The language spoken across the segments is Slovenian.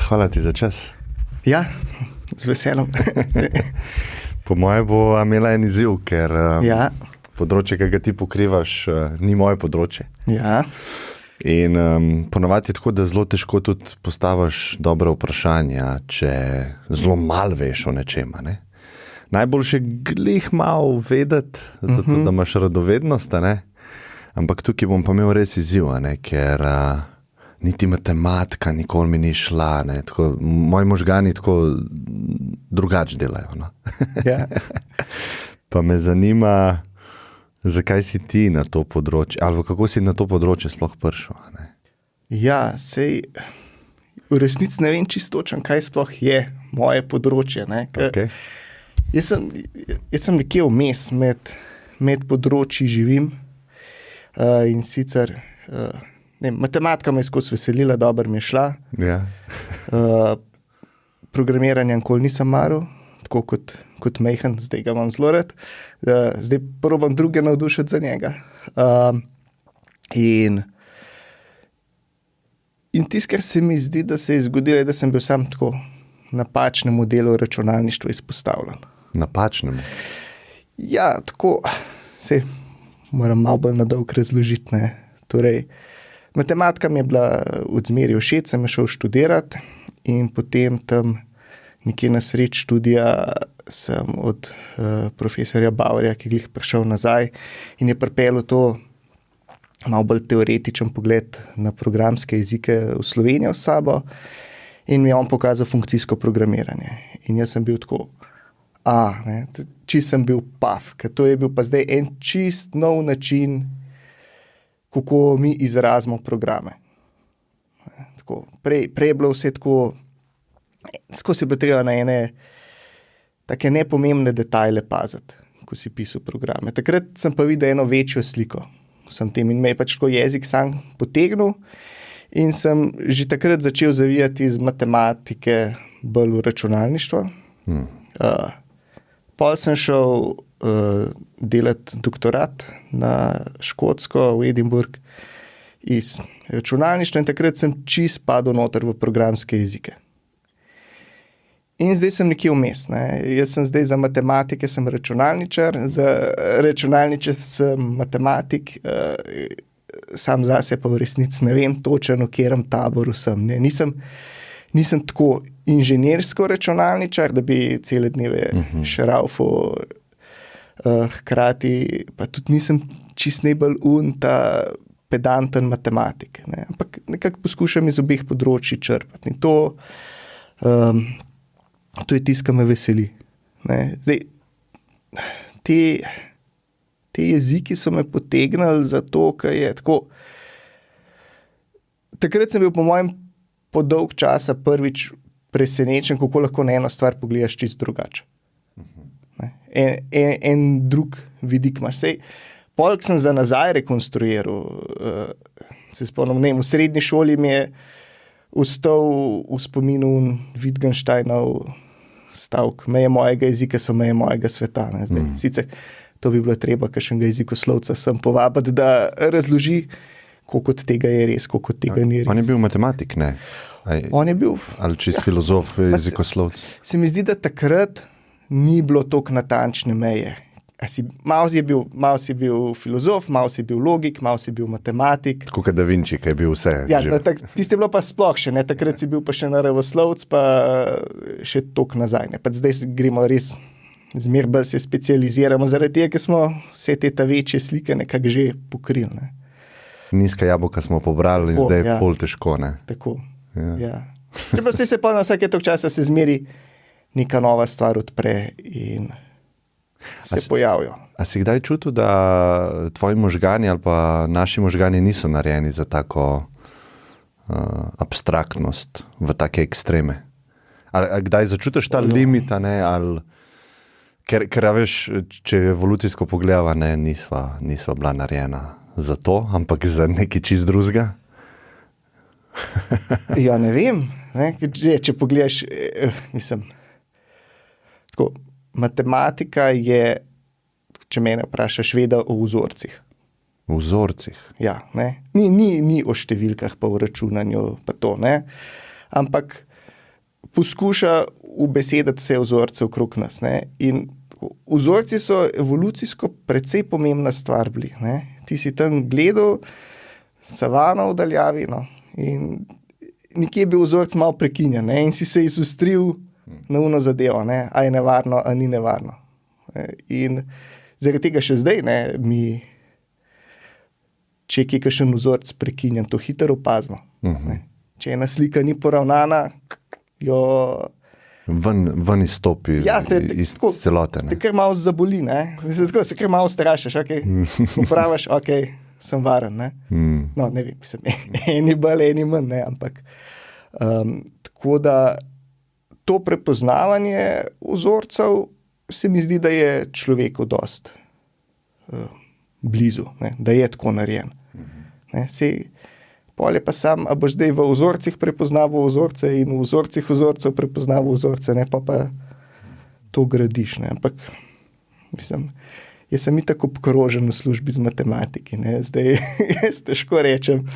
Hvala ti za čas. Ja, z veseljem. Po moje bo imela en izziv, ker Ja. področje, ki ga ti pokrivaš, ni moje področje. Ja, In ponovadi je tako, da zelo težko tudi postaviš dobre vprašanja, če zelo malo veš o nečem. Ne? Najboljše je glih malo vedeti, zato da imaš radovednost, a ne? Ampak tukaj bom pa imel res izziv, a ne? Ker niti matematika nikoli mi ni šla. Ne? Tako, moji možgani tako drugače delajo. No? ja. Pa me zanima, zakaj si ti na to področje, ali kako si na to področje sploh prišel? A ne? Ja, sej v resnici ne vem čisto točno, kaj sploh je moje področje. Ne? Okay. Jaz sem nekje vmes med področji živim in sicer matematika me je skozi veselila, dobro mi je šla. Ja. Programiranje nikoli nisem maral, tako kot majhen, zdaj ga imam zelo rad. Zdaj probam druge navdušiti za njega. In tisto, kar se mi zdi, da se je zgodilo, je, da sem bil sam tako napačnemu delu računalništva izpostavljen. Napačnemu? Ja, tako, se moram malo bolj na dolg razložiti. Ne. Torej, matematika mi je bila od zmeraj všeč, sem šel študirati in potem tam nekje na sredi študija sem od profesorja Bauerja, ki je glih prišel nazaj in je pripeljal to malo bolj teoretičen pogled na programske jezike v Slovenijo s sabo in mi je on pokazal funkcijsko programiranje. In jaz sem bil tako, čist sem bil paf, ker to je bil pa zdaj en čist nov način, kako mi izrazimo programe. Tako, prej je bilo vse tako, skozi je bilo treba na ene take nepomembne detajle paziti, ko si pisal programe. Takrat sem pa videl eno večjo sliko. Sem tem in me je pač tako jezik sam potegnil in sem že takrat začel zavijati iz matematike bolj v računalništvo. Pol sem šel delati doktorat na Škotsko, v Edinburgh, iz računalništva in takrat sem čist padel noter v programske jezike. In zdaj sem nekje vmes. Ne. Jaz sem zdaj za matematike sem računalničar, za računalničar sem matematik, sam zase pa v resnici ne vem točno, v katerem taboru sem. Ne. Nisem tako inženirsko računalničar, da bi cele dneve šraufal, hkrati pa tudi nisem čist najbolj ta pedanten matematik. Ne. Ampak nekako poskušam iz obeh področji črpati. In to je tisto, kar me veseli. Ne. Zdaj, te jeziki so me potegnili zato, ker je tako. Takrat sem bil po mojem po dolg časa prvič presenečen, kako lahko na eno stvar pogledaš čisto drugače. En drug vidik imaš. Sej, polk sem za nazaj rekonstruiral. Se spomnim, v srednji šoli mi je ostal v spominu Wittgensteinov stavek. Meje mojega jezika so meje mojega sveta. Ne, zdaj. Sicer to bi bilo treba kakšnega jezikoslovca sem povabiti, da razloži, koliko od tega je res, koliko od tega ni res. On je bil matematik, ne? On je bil... Ali čist filozof, jezikoslovc? Se mi zdi, da takrat ni bilo toliko natančne meje. Malo si bil filozof, malo si bil logik, malo si bil matematik. Tako kot Da Vinci, ki je bil vse. Ja, tiste je bilo pa sploh še, ne? Takrat si bil pa še naravoslovc, pa še toliko nazaj. Ne? Pa zdaj gremo res, zmer bolj se specializiramo, zaradi tega, ker smo vse te ta večje slike nekako že pokrili. Ne? Nizka jabolka smo pobrali in zdaj je ful težko, ne? Tako, ja. Če pa se pa na vsake toliko časa se zmeri neka nova stvar odpre in se pojavijo. A si kdaj čutil, da tvoji možgani ali pa naši možgani niso narejeni za tako abstraktnost v take ekstreme? Ali kdaj začutiš ta limit, ne? Ali, ker veš, če evolucijsko pogledava, ne, nisva bila narejena za to, ampak za nekaj čist drugega? Ja, ne vem. Ne? Če pogledaš, mislim, tako, matematika je, če mene vprašaš, veda o vzorcih. V vzorcih? Ja, ne. Ni o številkah pa v računanju pa to, ne. Ampak poskuša ubesediti vse vzorce okrog nas. Ne? In vzorci so evolucijsko precej pomembna stvar bili. Ne? Ti si tam gledal savano v daljavi, no? In nekje je bil vzorc malo prekinjen, ne? In si se izostril na uno zadevo, ne? A je nevarno, a ni nevarno. In zaradi tega še zdaj, ne, če je kakšen vzorc prekinjen, to hitro opazimo. Če ena slika ni poravnana, jo ven izstopi iz celote. Te kar malo zaboli, ne? Mislim, tako se kar malo strašiš, popraviš, sem varen, ne? No, ne vem, mislim, eni bolj, eni manj, ne, ampak tako da to prepoznavanje vzorcev se mi zdi, da je človeku dost blizu, ne? Da je tako narejen. Pol je pa sam, a boš zdaj v vzorcih prepoznaval vzorce in v vzorcih vzorcev prepoznaval vzorce, ne, pa to gradiš, ne, ampak mislim, jaz sem itak obkrožen v službi z matematiki, ne, zdaj jaz težko rečem,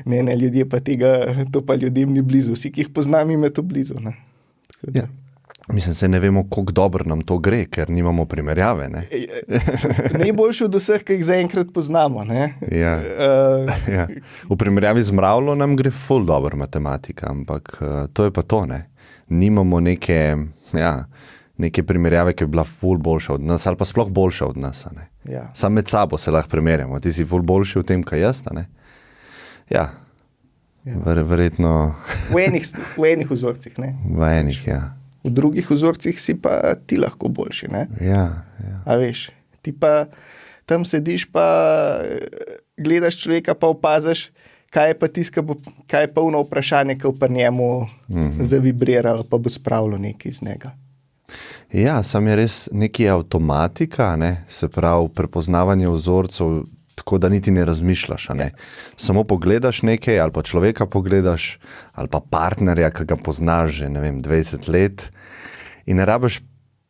ne, ljudje pa tega, to pa ljudem ni blizu, vsi, ki jih poznam, im je to blizu, ne. Ja. Mislim, se ne vemo, koliko dobro nam to gre, ker nimamo primerjave, ne. Najboljši od vseh, ki jih zaenkrat poznamo, ne. Ja. Ja. V primerjavi z Mravljo nam gre ful dobro matematika, ampak to je pa to, ne. Nimamo neke primerjave, ki bi bila ful boljša od nas, ali pa sploh boljša od nas, ne. Ja. Sam med sabo se lahko primerjamo, ti si ful boljši v tem, kaj jaz, ne. Ja. Verjetno. V enih vzorcih, ne. V enih, ja. V drugih vzorcih si pa ti lahko boljši, ne? Ja. A veš, ti pa tam sediš pa gledaš človeka pa opaziš, kaj je pa kaj je pa ono vprašanje, ki v njemu zavibriralo, pa bo spravilo nekaj iz njega. Ja, sam je res nekaj avtomatika, ne? Se pravi prepoznavanje vzorcev, tako da niti ne razmišljaš, ne? Samo pogledaš nekaj, ali pa človeka pogledaš, ali pa partnerja, ki ga poznaš že, ne vem, 20 let in ne rabiš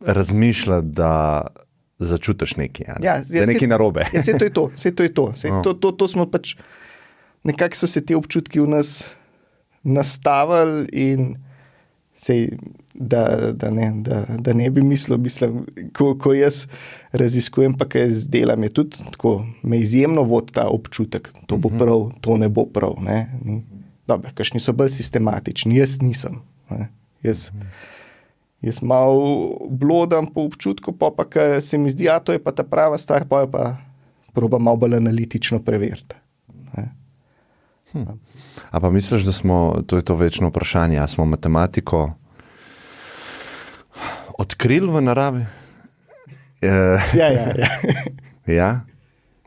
razmišljati, da začutiš nekaj, da je nekaj narobe. Ja, saj to je to. To smo pač, nekako so se ti občutki v nas nastavili in sej, da ne bi mislil, ko jaz raziskujem, pa kaj zdelam, je tudi tako, me izjemno vodi ta občutek, to bo prav, to ne bo prav, ne. Dobro, kakšni so bolj sistematični, jaz nisem, ne. Jaz malo blodam po občutku, pa kaj se mi zdi, to je pa ta prava stvar, pa jo pa probam malo bolj analitično preveriti. A pa misliš, da to je to večno vprašanje, a smo matematiko odkrili v naravi? Ja. Ja?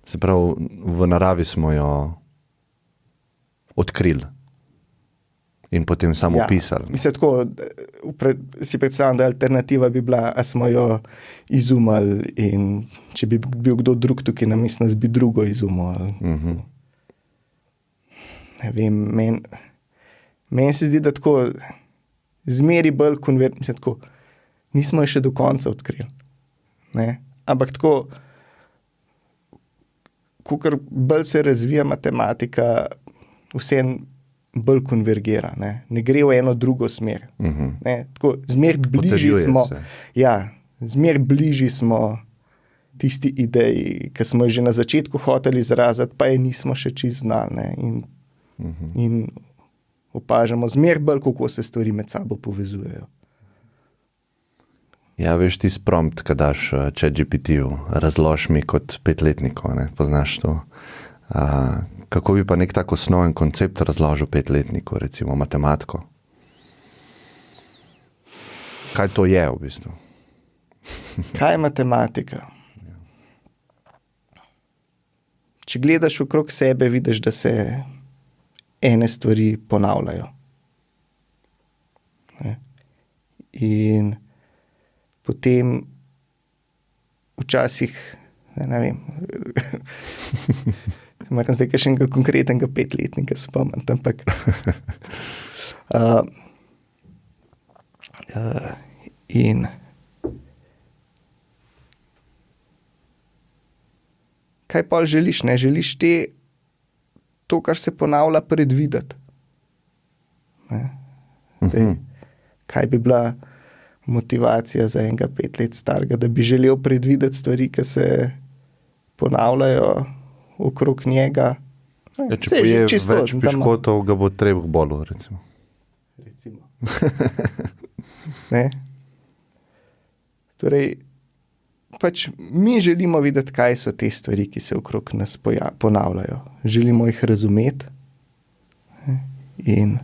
Se pravi, v naravi smo jo odkrili in potem samo opisali. Mislim, tako, si predstavljam, da alternativa bi bila, a smo jo izumili in če bi bil kdo drug tukaj namesto nas, bi drugo izumili. Ne vem, meni se zdi, da tako zmeri bolj mislim, tako, nismo jo še do konca odkrili. Ne? Ampak tako, kakor bolj se razvija matematika, vseeno bolj konvergira. Ne gre v eno drugo smer. Ne? Tako, zmer bližji smo. Ja, zmer bližji smo tisti ideji, ki smo že na začetku hoteli izraziti, pa je nismo še čisto znali. Ne? In opažamo zmer bolj, kako se stvari med sabo povezujejo. Ja, veš, ti prompt, ko daš ChatGPT-ju, razlož mi kot 5-letniku, ne, poznaš to. Kako bi pa nek tak osnoven koncept razložil 5-letniku, recimo matematiko? Kaj to je v bistvu? Kaj je matematika? Če gledaš okrog sebe, vidiš, da se ene stvari ponavljajo. Ne? In potem včasih, ne vem, moram zdaj kakšnega konkretnega 5-letnika spomniti, ampak in kaj pa želiš, ne? Želiš to, kar se ponavlja, predvideti. kaj bi bila motivacija za enega 5 let starega, da bi želel predvideti stvari, ki se ponavljajo okrog njega. Ja, če poje več piškotov, ga bo trebuh bolel, recimo. Ne? Torej, pač mi želimo videti, kaj so te stvari, ki se okrog nas ponavljajo. Želimo jih razumeti. Ne? In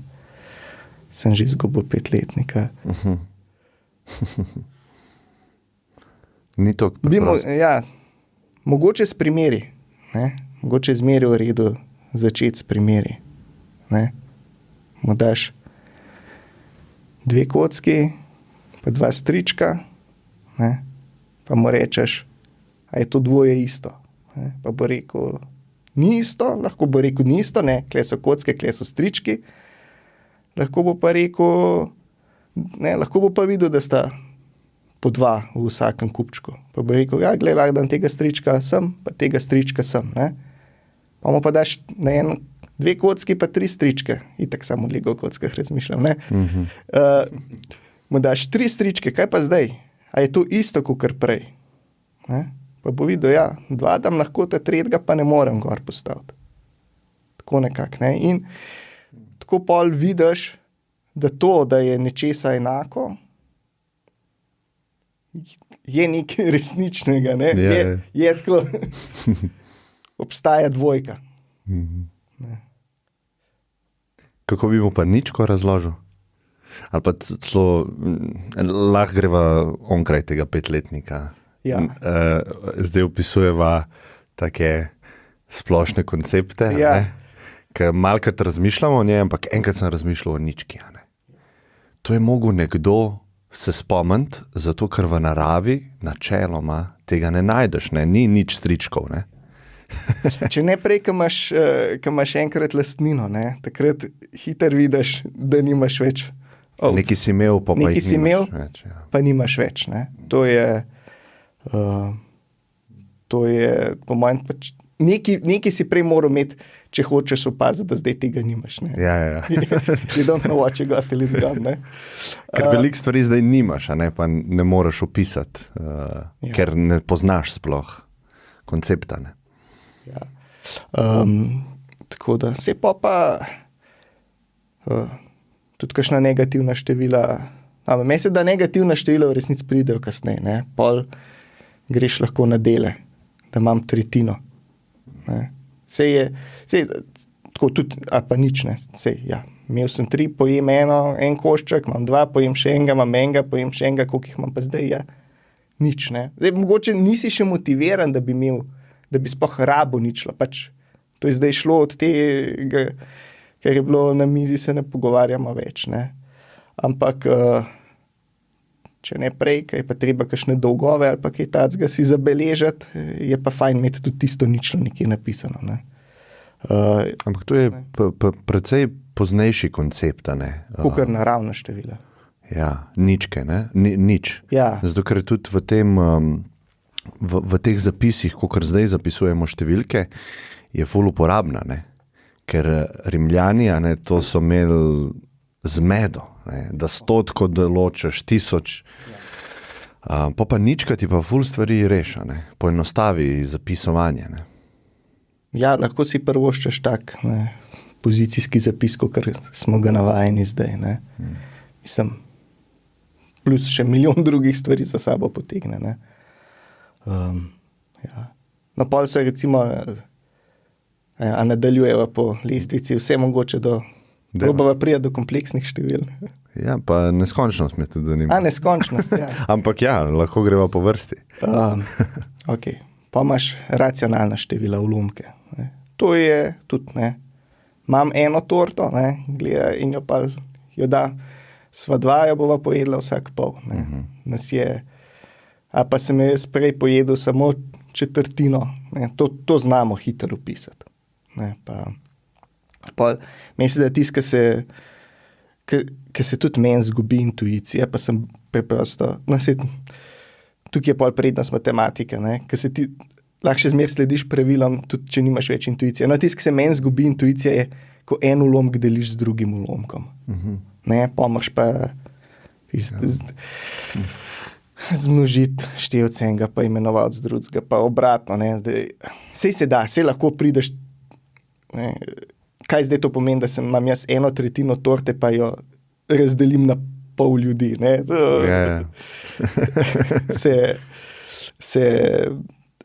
sem že izgubil 5-letnika. Ni to preprosto. Ja, mogoče s primeri. Ne? Mogoče zmeri v redu začeti s primeri. Ne? Mu daš 2 kocki, pa 2 strička, ne? Pa mu rečeš, a je to dvoje isto. Ne? Pa bo rekel, ni isto, lahko bo rekel, ni isto, ne, kle so kocke, kle so strički. Lahko bo pa rekel, ne, lahko bo pa videl, da sta po 2 v vsakem kupčku. Pa bo rekel, ja, glej, lahko dam tega strička sem, pa tega strička sem, ne. Pa mu pa daš na 2 kocki, pa 3 stričke. Itak samo o Lego kockah razmišljam, ne. Mu daš 3 stričke, kaj pa zdaj? A je to isto, kot prej? Ne? Pa bo videl, ja, 2 dam lahko, ta 3 pa ne morem gor postaviti. Tako nekako, ne. In tako pol vidiš, da to, da je nečesa enako, je nekaj resničnega, ne. Je tako, obstaja dvojka. Ne. Kako bi mu pa ničko razložil? Ali pa celo lahko greva onkraj tega 5-letnika. Ja. Zdaj opisujeva take splošne koncepte, Ja. ker malkrat razmišljamo o njej, ampak enkrat sem razmišljal o nički. Ne? To je mogel nekdo se spomniti, zato ker v naravi načeloma tega ne najdeš, ne? Ni nič stričkov, ne? Če ne prej, ko imaš enkrat lastnino, ne, takrat hitro vidiš, da nimaš več ovc. Nekaj si imel, pa Nekaj jih si nimaš imel, več. Ja. pa nimaš več. Ne. To je po mojem, pač, nekaj si prej moral imeti, če hočeš opaziti, da zdaj tega nimaš. Ne. Ja. You don't know what you got till it's gone. Ne. Ker veliko stvari zdaj nimaš, a ne, pa ne moreš opisati, ker ne poznaš sploh koncepta. Ne. Ja. Tako da se pa tudi kakšna negativna števila, meni se da negativna števila v resnici pridejo kasneje, ne, pol greš lahko na dele, da imam tretjino, ne, tako tudi, ali pa nič, ne, ja, imel sem 3, pojem en košček, imam 2, pojem še enega, imam enega, pojem še enega, koliko jih imam pa zdaj, ja, nič, ne, zdaj mogoče nisi še motiviran, da bi sploh rabo ničlo, pač to je zdaj šlo od tega, ker je bilo na mizi, se ne pogovarjamo več, ne. Ampak, če ne prej, ker je pa treba kakšne dolgove ali pa kaj tacga si zabeležiti, je pa fajn imeti tudi tisto ničlo nekje napisano, ne. Ampak to je precej poznejši koncept, ne. Kakor naravna števila. Ja, ničke, ne, nič. Ja. Zato, ker tudi v tem, v teh zapisih, kakor zdaj zapisujemo številke, je ful uporabna, ne. Ker Rimljani, ne, to so imeli zmedo, ne, da 100 določiš 1000, pa nička ti pa ful stvari reša, ne, poenostavi zapisovanje, ne. Ja, lahko si prvoščeš tak, ne, pozicijski zapis, kakor smo ga navajeni zdaj, ne. Mislim, plus še milijon drugih stvari za sabo potegne, ne. Ja. No, pol se recimo, a nadaljujeva po lestvici, vse mogoče probava prija do kompleksnih števil. Ja, pa neskončnost me tudi zanima. Neskončnost, ja. Ampak ja, lahko greva po vrsti. Ok, pa imaš racionalna števila, ulomke. Ne. To je tudi, ne, imam eno torto, ne, gleda in jo pa jo da, sva 2, jo bova pojedla vsak pol, ne. Nas je, a pa sem jaz prej pojedel samo četrtino, ne, to znamo hitro opisati. Ne, pa mislim, da tisto, ki se tudi meni zgubi intuicija, pa sem preprosto, tukaj je pol prednost matematike, ne, ki se ti lahko še zmeraj slediš pravilom, tudi če nimaš več intuicije. No, tisto, ki se meni zgubi intuicija, je, ko en ulomk deliš z drugim ulomkom. Ne, pa imaš pa Zmnožiti števce enega, pa imenovati z drugega, pa obratno. Sej se da, sej lahko prideš. Ne, kaj zdaj to pomeni, da imam jaz 1/3 torte, pa jo razdelim na pol ljudi.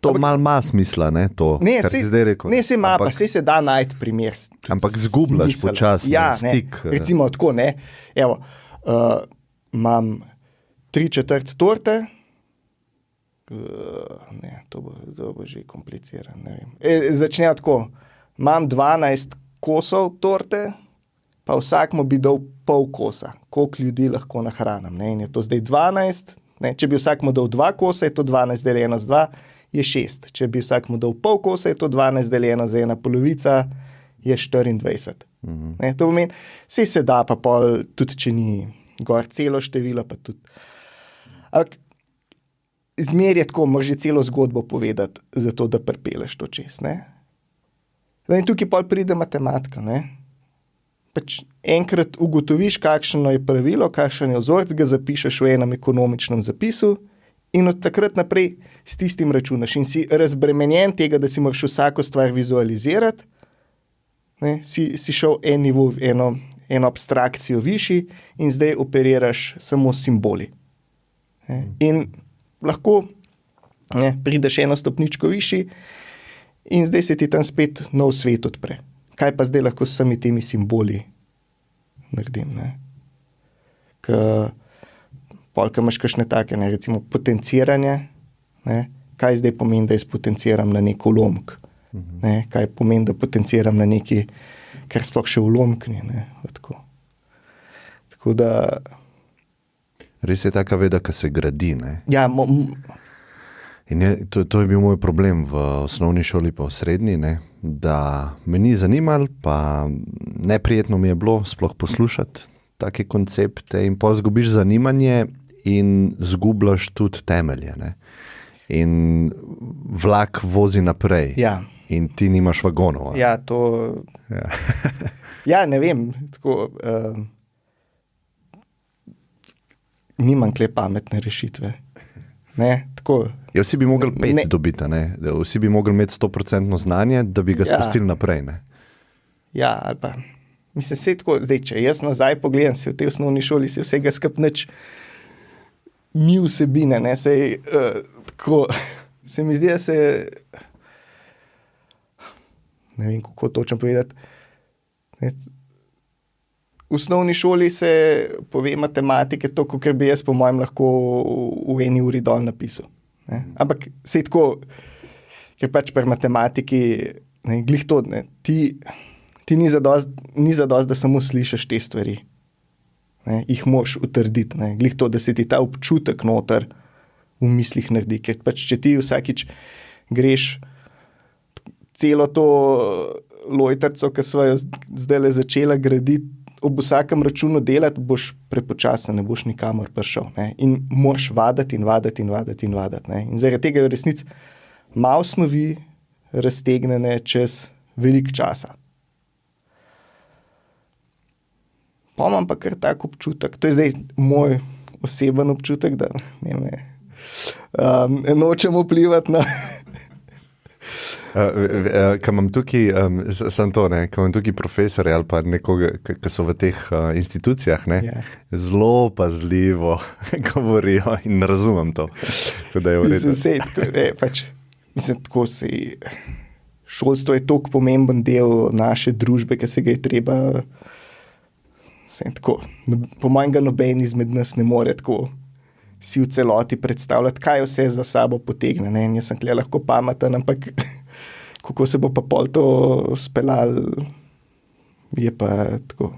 To malo ima smisla, ne, to, kar si zdaj rekel. Ne, se ima, pa se da najti primer. Ampak zgubljaš počasno stik. Recimo tako, ne, evo, imam 3/4 torte, to bo že kompliciran, ne vem. Začnejo tako, imam 12 kosov torte, pa vsakmu bi dal pol kosa, koliko ljudi lahko nahranim, ne, in je to zdaj 12, ne, če bi vsakmu dal 2 kosa, je to 12 deljeno z 2, je 6. Če bi vsakmu dal pol kosa, je to 12 deljeno z 1 polovica, je 24. Ne, to pomeni, se da, pa pol, tudi če ni gor celo število, pa tudi. Ampak zmer je tako, moraš že celo zgodbo povedati, zato da pripeleš to čez. In tukaj pol pride matematika. Pač enkrat ugotoviš, kakšno je pravilo, kakšen je vzorec, ga zapišeš v enem ekonomičnem zapisu in od takrat naprej s tistim računaš. In si razbremenjen tega, da si moraš vsako stvar vizualizirati, si šel en nivo, eno abstrakcijo višji in zdaj operiraš samo s simboli. In lahko prideš eno stopničko višji in zdaj se ti tam spet nov svet odpre. Kaj pa zdaj lahko s sami temi simboli naredim? Polka imaš kakšne take, recimo potenciranje, kaj zdaj pomeni, da jaz potenciram na nek ulomk, kaj pomeni, da potenciram na neki, kar sploh še ulomk ni. Tako da... Res je taka veda, ki se gradi. Ja, in to je bil moj problem v osnovni šoli pa v srednji, da me ni zanimalo, pa neprijetno mi je bilo sploh poslušati take koncepte in pol zgubiš zanimanje in zgubljaš tudi temelje. In vlak vozi naprej. Ja. In ti nimaš vagonov. Ja, to... Ja, ne vem, tako... Nimam kle pametne rešitve. Tako. Ja, vsi bi mogli 5 dobiti, vsi bi mogli imeti 100% znanje, da bi ga spustili naprej. Ja, ali pa, mislim, se tako, zdaj, če jaz nazaj pogledam, se v tej osnovni šoli se vsega nič ni vsebine, tako, se mi zdi, da se, ne vem, kako točno povedati, v osnovni šoli se pove matematike to, kar bi jaz po mojem lahko v 1 uri dol napisal. Ampak se tako, ker pač pri matematiki glih to, ti ni zadost, da samo slišiš te stvari. Jih moraš utrditi. Glih to, da se ti ta občutek noter v mislih naredi. Ker pač, če ti vsakič greš celo to lojtrico, ki sva jo zdajle začela graditi, ob vsakem računu delati, boš prepočasen, ne boš nikamor prišel. In moraš vaditi in vaditi in vaditi in vaditi. In zaradi tega je v resnici malo snovi raztegnjene čez veliko časa. Pa imam pa kar tak občutek, to je zdaj moj oseben občutek, da nočem vplivati na... Ko imam tukaj, ko imam tukaj profesore ali pa nekoga, ki so v teh institucijah, zelo pazljivo govorijo in razumem to. Šolstvo je toliko pomemben del naše družbe, ki se ga je treba, po mojem ga noben izmed nas ne more tako si v celoti predstavljati, kaj vse za sabo potegne. Jaz sem tukaj lahko pameten, ampak kako se bo pa pol to speljal, je pa tako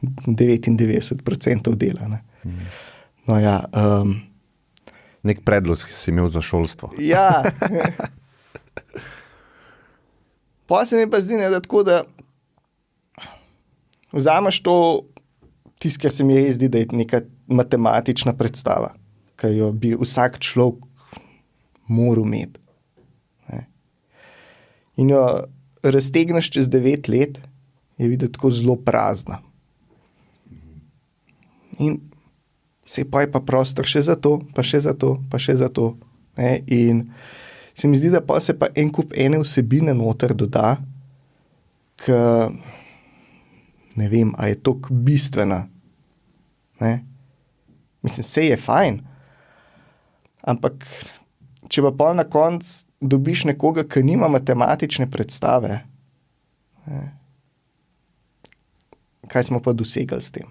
99% dela. No ja. Nek predlog, ki si imel za šolstvo. Ja. Pa se mi pa zdi, da tako, da vzameš to, tisto, kar se mi res zdi, da je neka matematična predstava, ki jo bi vsak človek moral imeti. In jo raztegneš čez 9 let, je videti tako zelo prazna. In se pa je pa prostor še za to, pa še za to, pa še za to. Ne? In se mi zdi, da pa se pa en kup ene vsebine noter doda, ki ne vem, a je toliko bistvena. Ne? Mislim, se je fajn, ampak če pa pol na koncu dobiš nekoga, ki nima matematične predstave, ne? Kaj smo pa dosegli s tem?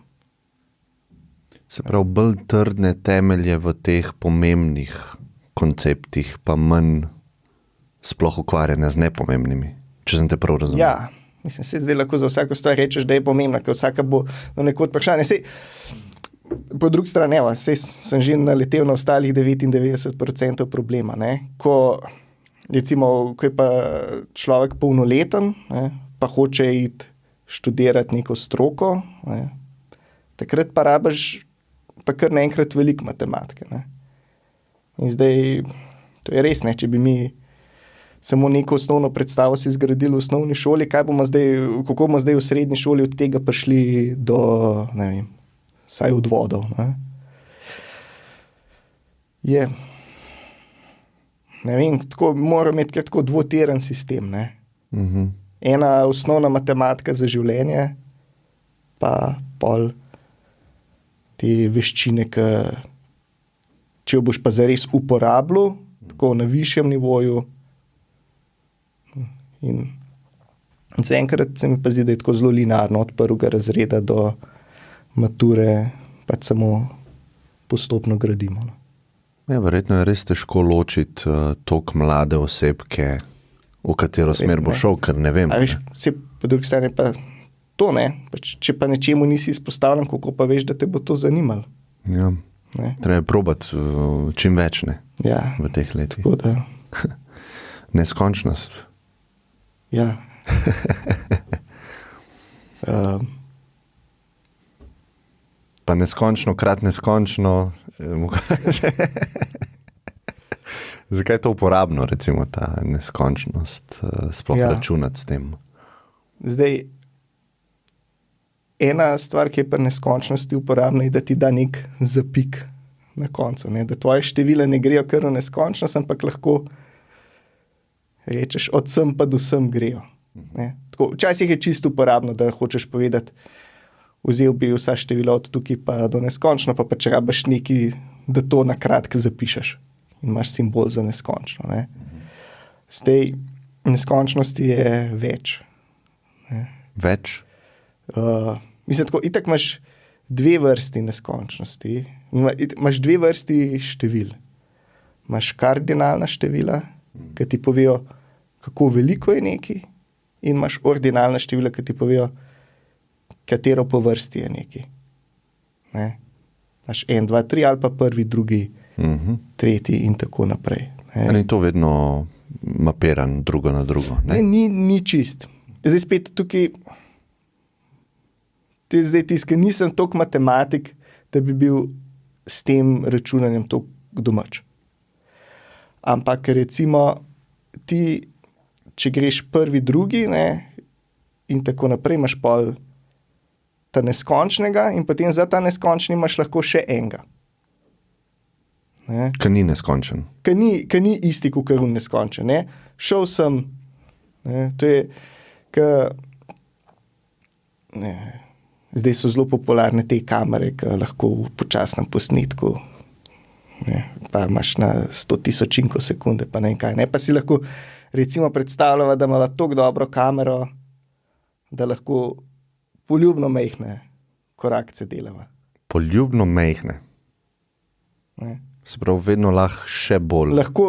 Se pravi, bolj trdne temelje v teh pomembnih konceptih, pa manj sploh ukvarjanja z nepomembnimi, če sem te prav razumel. Ja, mislim, se zdaj lahko za vsako stvar rečeš, da je pomembna, ker vsaka bo do nekod vprašanje. Sej, po drugi strani, sem že naletel na ostalih 99% problema. Ne? Ko je pa človek polnoleten, ne? Pa hoče iti študirati neko stroko, ne? Takrat pa rabiš pa kar naenkrat veliko matematike. Ne? In zdaj, to je res, ne? Če bi mi samo neko osnovno predstavo si zgradili v osnovni šoli, kako bomo zdaj v srednji šoli od tega prišli do, ne vem, saj odvodov. Ne? Je, ne vem, tako mora imeti kar tako dvotiren sistem, ne? Ena osnovna matematika za življenje, pa pol te veščine, če jo boš pa zares uporabljal, tako na višjem nivoju. In zaenkrat se mi pa zdi, da je tako zelo linearno od prvega razreda do mature, pač samo postopno gradimo. No. Ja, verjetno je res težko ločiti toliko mlade osebke, v katero smer bo šel, ker ne vem. A veš, po drugi strani pa to, ne? Pač, če pa nečemu nisi izpostavljen, kako pa veš, da te bo to zanimalo. Ja, treba probati čim več, ne? Ja, v teh letih. Tako da. Neskončnost. Ja. Pa neskončno, krat neskončno. Zakaj je to uporabno, recimo, ta neskončnost, sploh računati s tem? Zdaj, ena stvar, ki je pri neskončnosti uporabna, je, da ti da nek zapik na koncu. Ne? Da tvoje števila ne grejo kar v neskončnost, ampak lahko rečeš, od sem pa do sem grejo. Ne? Tako, včasih je čisto uporabno, da hočeš povedati, vzel bi vsa števila od tukaj pa do neskončno, pa če rabiš nekaj, da to na kratko zapišeš in imaš simbol za neskončno. Ne? Zdaj, neskončnosti je več. Ne? Več? Mislim, tako, itak imaš dve vrsti neskončnosti. Imaš dve vrsti števil. Imaš kardinalna števila, ki ti povejo, kako veliko je nekaj, in imaš ordinalna števila, ki ti povejo, katero po vrsti je nekaj. Ne? Imaš 1, 2, 3 ali pa prvi, drugi, tretji in tako naprej. Ne? Ni to vedno mapiran drugo na drugo? Ne? Ni čist. Zdaj spet tukaj, nisem toliko matematik, da bi bil s tem računanjem toliko domač. Ampak recimo ti, če greš prvi, drugi, ne, in tako naprej, imaš pol ta neskončnega in potem za ta neskončni imaš lahko še enega. Ki ni neskončen. Ki ni isti, kot je neskončen. Ne. Šel sem, ne, to je, zdaj so zelo popularne te kamere, ki lahko v počasnem posnetku, ne, pa imaš na 100 000 sekunde, pa ne vem kaj. Ne, pa si lahko recimo predstavljava, da ima tako dobro kamero, da lahko poljubno mejhne korakce delava. Poljubno mejhne? Ne. Se pravi, vedno lahko še bolj. Lahko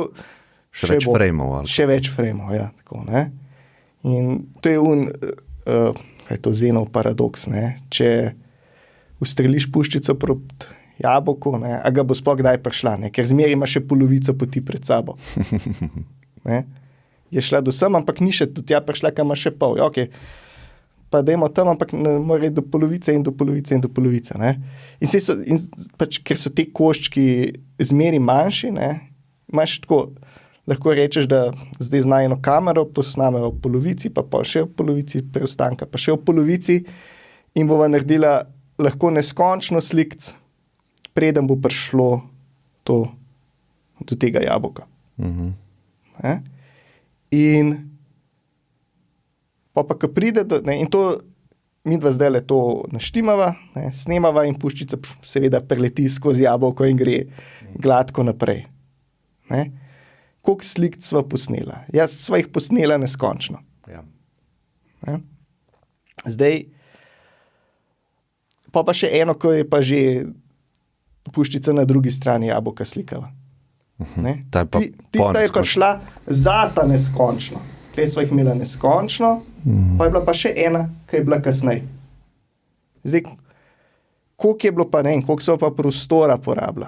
še več frejmov. Še več frejmov, ja. Tako, ne. In to je to Zenov paradoks, ne. Če ustreliš puščico proti jabolku, ne, a ga bo sploh kdaj prišla, ne, ker zmeraj ima še polovico poti pred sabo. Ne. Je šla do sem, ampak ni še do tja prišla, kam ima še pol. Ja, okay. Pa dajmo tam, ampak mora iti do polovice in do polovice in do polovice. Ne. In pač, ker so te koščki zmeri manjši, ne, imaš tako, lahko rečeš, da zdaj zna eno kamero, posnamejo v polovici, pa še v polovici preostanka, pa še v polovici in bova naredila lahko neskončno slikc preden bo prišlo do tega jabolka. Ne? In pa ko pride in to midva zdajle to naštimava, ne, snemava in puščica seveda preleti skozi jabolko in gre gladko naprej. Ne. Koliko slik sva posnela? Jaz sva jih posnela neskončno. Ja. Ne. Zdaj, pa še eno, ko je pa že puščica na drugi strani jabolka slikala. Ne. Tista je prišla za ta neskončno. Tukaj sva jih imela neskončno, pa je bila pa še ena, ki je bila kasneje. Zdaj, koliko je bilo pa ne, koliko sva pa prostora porabila.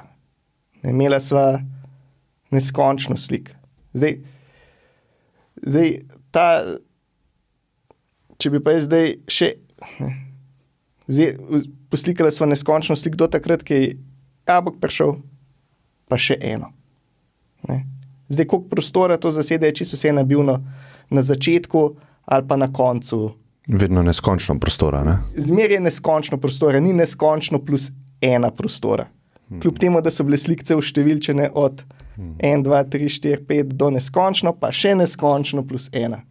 Imela sva neskončno slik. Zdaj če bi pa jaz zdaj še poslikala sva neskončno slik do takrat, ki je jabolk prišel, pa še eno. Ne. Zdaj, koliko prostora to zasede, je čisto vse nabilno na začetku ali pa na koncu. Vedno neskončno prostora, ne? Zmer je neskončno prostora, ni neskončno plus ena prostora. Kljub temu, da so bile slikce vštevilčene od 1, 2, 3, 4, 5 do neskončno, pa še neskončno plus ena.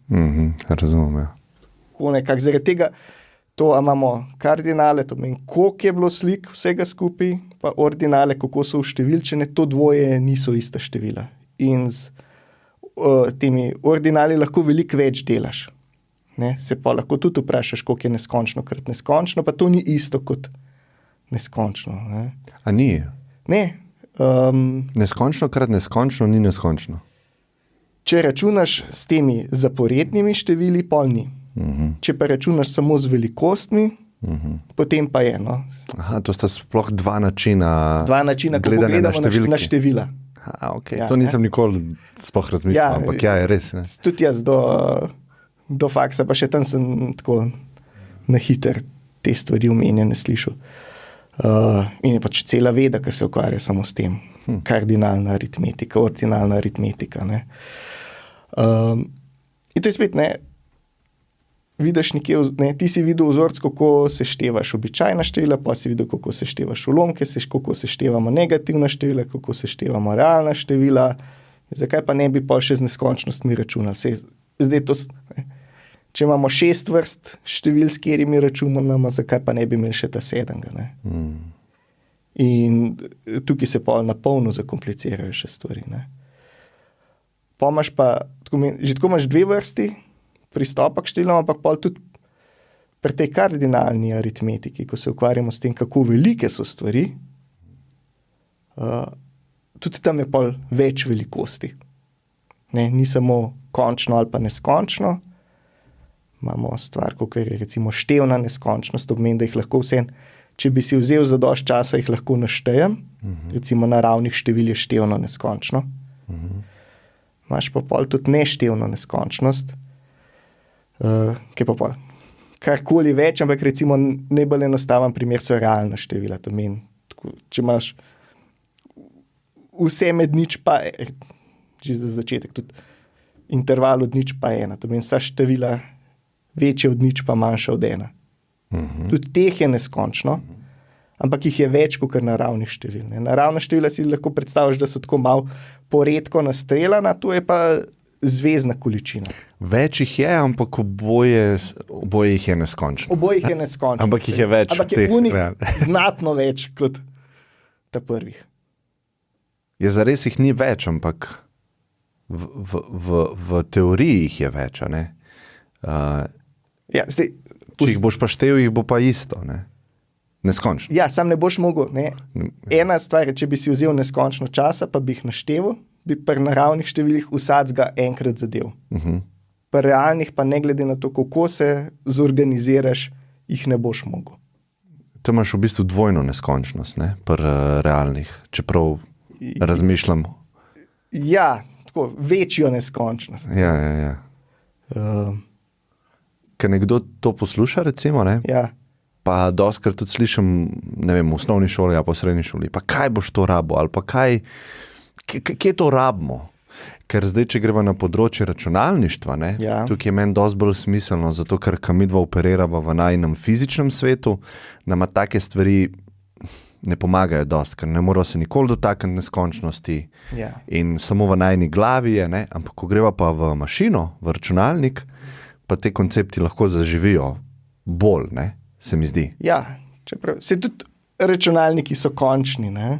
Razumem, ja. Nekako zaradi tega, to imamo kardinale, to meni, koliko je bilo slik vsega skupaj, pa ordinale, kako so vštevilčene, to dvoje niso ista števila. In z temi ordinali lahko veliko več delaš. Ne? Se pa lahko tudi vprašaš, koliko je neskončno krat neskončno, pa to ni isto kot neskončno. Ne? A ni? Ne. Neskončno krat neskončno ni neskončno. Če računaš s temi zaporednimi števili, pol ni. Če pa računaš samo z velikostmi, potem pa je. No. Aha, to sta sploh dva načina kako gledamo na števila. Okay. Ja, to nisem nikoli sploh razmišljal, ampak ja, je res. Ne? Tudi jaz do faksa, pa še tam sem tako na hiter te stvari omenjene slišal. In je pač cela veda, ki se ukvarja samo s tem. Kardinalna aritmetika, ordinalna aritmetika. Ne? In to je spet, ne, vidiš nekje, ne, ti si videl vzorc, kako seštevaš običajna števila, pa si videl, kako seštevaš ulomke, kako seštevamo negativna števila, kako seštevamo realna števila. Zakaj pa ne bi pol še z neskončnostmi računali? Zdaj to, ne, če imamo 6 vrst števil, s katerimi računamo, zakaj pa ne bi imeli še ta 7. Ne? In tukaj se pol na polno zakomplicirajo še stvari. Ne? Pa imaš pa, že tako imaš 2 vrsti pristopa k številom, ampak pol tudi pri tej kardinalni aritmetiki, ko se ukvarjamo s tem, kako velike so stvari, tudi tam je pol več velikosti. Ne, ni samo končno ali pa neskončno, imamo stvar, kot je recimo števna neskončnost, to pomeni, da jih lahko vse, če bi si vzel za dosti časa, jih lahko naštejem, recimo naravnih števil je števno neskončno. Imaš pa pol tudi neštevno neskončnost, ki pa pol karkoli več, ampak recimo najbolj enostaven primer so realna števila. To meni, če imaš vse med nič pa, čisto za začetek, tudi interval od nič pa 1, to meni vsa števila večje od nič pa manjša od 1. Tudi teh je neskončno, ampak jih je več kot naravnih števil. Ne. Naravna števila si lahko predstavljaš, da so tako malo poredko nastreljana, to je pa zvezna količina. Več jih je, ampak oboje jih je neskončno. Oboje jih je neskončno. Ampak jih je več. Ampak je unik znatno več kot ta prvih. Je zares jih ni več, ampak v teoriji jih je več, a ne? Ja, zdaj, če jih boš pa štel, jih bo pa isto, ne? Neskončno. Ja, sam ne boš mogel. Ne? Ena stvar je, če bi si vzel neskončno časa, pa bi jih našteval, bi pri naravnih številih vsakega enkrat zadev. Pri realnih pa ne glede na to, kako se zorganiziraš, jih ne boš mogel. To imaš v bistvu dvojno neskončnost, ne? Pri realnih, čeprav razmišljam. Ja, tako, večjo neskončnost. Ja. Ker nekdo to posluša, recimo, ne? Ja. Pa dostikrat tudi slišim, ne vem, v osnovni šoli ali pa v srednji šoli, pa kaj boš to rabo, ali pa kje to rabimo? Ker zdaj, če greva na področje računalništva, ne, ja. Tukaj je meni dosti bolj smiselno, zato ker midva operirava v najnem fizičnem svetu, nama take stvari ne pomagajo dosti, ker ne morajo se nikoli dotakniti neskončnosti Ja. in samo v najni glavi je, ne? Ampak ko greva pa v mašino, v računalnik, pa te koncepti lahko zaživijo bolj, ne? Se mi zdi. Ja, čeprav se tudi računalniki so končni, ne?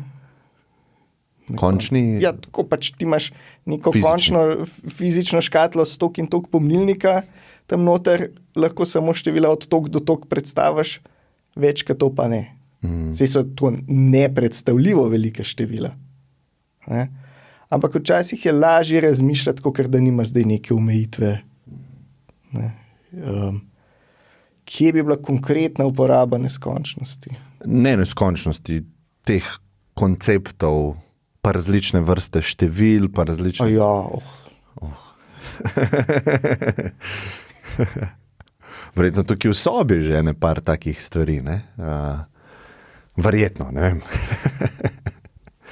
Končni, Ja, tako pač ti imaš neko Fizični. končno fizično škatlo s tok in tok pomnilnika, tam noter lahko samo števila od tok do tok predstaviš, več kot to pa ne. Saj so to nepredstavljivo velike števila. Ne? Ampak včasih je lažje razmišljati, kot da nima zdaj neke omejitve. Ne? Kje bi bila konkretna uporaba neskončnosti? ne neskončnosti teh konceptov, pa različne vrste števil, pa različne... Verjetno tukaj v sobi že ene par takih stvari, ne? Verjetno, ne vem.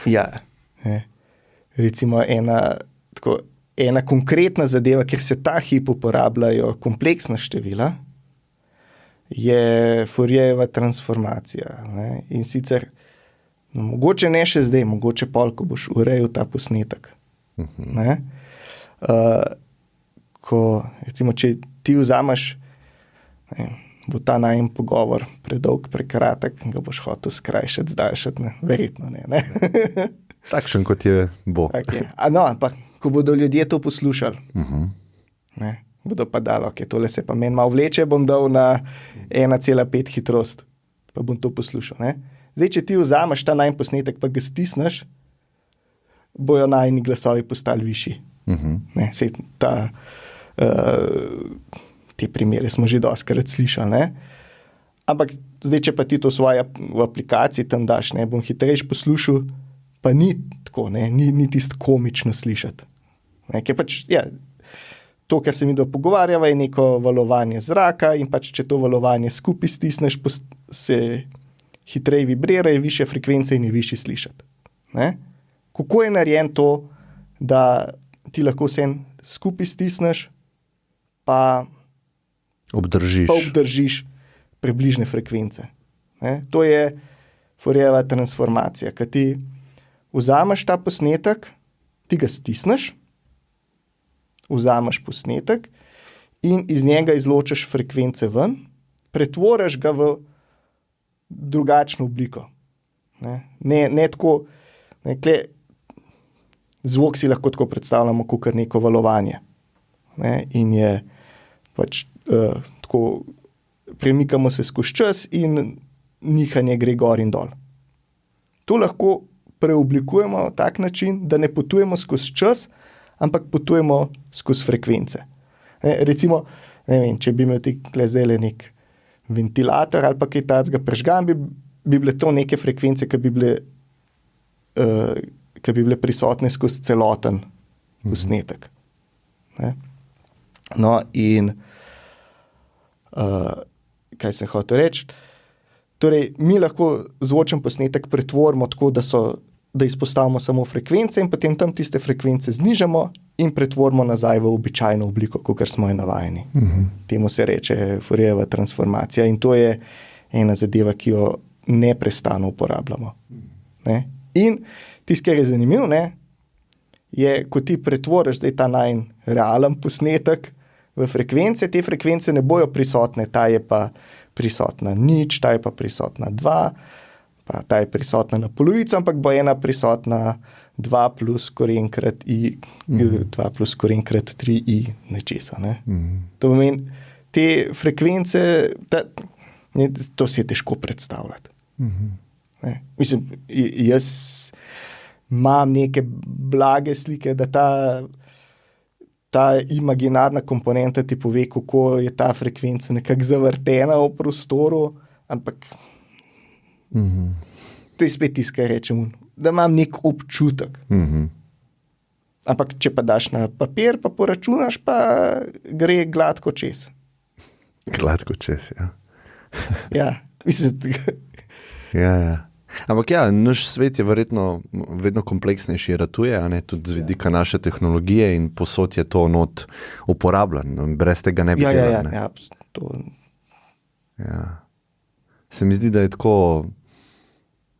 Ja, ne. Recimo ena konkretna zadeva, kjer se ta hip uporabljajo kompleksna števila, je Fourierjeva transformacija. Ne. In sicer, mogoče ne še zdaj, mogoče pol, ko boš urejal ta posnetek. Ne. Recimo, če ti vzameš, ne, bo ta najem pogovor predolg, prekratek, ga boš hotel skrajšati, zdaljšati, ne? Verjetno ne. Takšen, kot je Bog. Okay. Ampak, ko bodo ljudje to poslušali, ne, bodo pa dali, ok, tole se pa meni malo vleče, bom dal na 1,5 hitrost, pa bom to poslušal. Ne. Zdaj, če ti vzameš ta najem posnetek, pa ga stisneš, bojo najni glasovi postali višji. Ne, sej te primere smo že dostikrat slišali, ne? Ampak zdaj, če pa ti to v aplikaciji tam daš, ne, bom hitrejš poslušal, pa ni tako, ne, ni tisto komično slišati. Ne, ker pač, ja, to, kar se mi pogovarjava, je neko valovanje zraka in pač, če to valovanje skupaj stisneš, se hitreje vibrira, je višja frekvenca in je višji slišati. Ne? Kako je narejen to, da ti lahko vse skupaj stisneš, pa obdržiš približne frekvence. Ne? To je Fourierjeva transformacija, ki ti vzameš ta posnetek, ti ga stisneš, vzameš posnetek in iz njega izločiš frekvence ven, pretvoriš ga v drugačno obliko. Ne tako, zvok si lahko tako predstavljamo kot neko valovanje. Ne? In je pač tako, premikamo se skozi čas in nihanje gre gor in dol. To lahko preoblikujemo na tak način, da ne potujemo skozi čas, ampak potujemo skozi frekvence. Recimo, ne vem, če bi imel tukaj zdaj nek ventilator ali pa kaj takega prežgan, bi bile to neke frekvence, ki bi bile prisotne skozi celoten posnetek. No, in kaj sem hotel reči? Torej, mi lahko zvočen posnetek pretvorimo tako, da izpostavimo samo frekvence in potem tam tiste frekvence znižamo in pretvorimo nazaj v običajno obliko, kakor smo jo navajeni. Temu se reče Fourierjeva transformacija in to je ena zadeva, ki jo neprestano uporabljamo. Ne? In tisto, kar je zanimivo, je, ko ti pretvoriš zdaj ta najin realen posnetek v frekvence, te frekvence ne bojo prisotne, ta je pa prisotna 0, ta je pa prisotna 2, pa ta je prisotna na polovico, ampak bo ena prisotna 2 plus korenkrat i, 2 plus korenkrat 3i nečesa. Ne? To pomeni, te frekvence, to si je težko predstavljati. Mislim, jaz imam neke blage slike, da ta imaginarna komponenta ti pove, kako je ta frekvenca nekako zavrtena v prostoru, ampak to je spet tisto, kar rečem, da imam nek občutek. Ampak če pa daš na papir, pa poračunaš, pa gre gladko čez. Gladko čez, ja. Ja, mislim, Ja. Ampak ja, naš svet je verjetno vedno kompleksnejši, ratuje, a ne, tudi z vidika naše tehnologije in posod je to not uporabljeno. Brez tega ne bi delal, ne. To... Ja. Se mi zdi, da je tako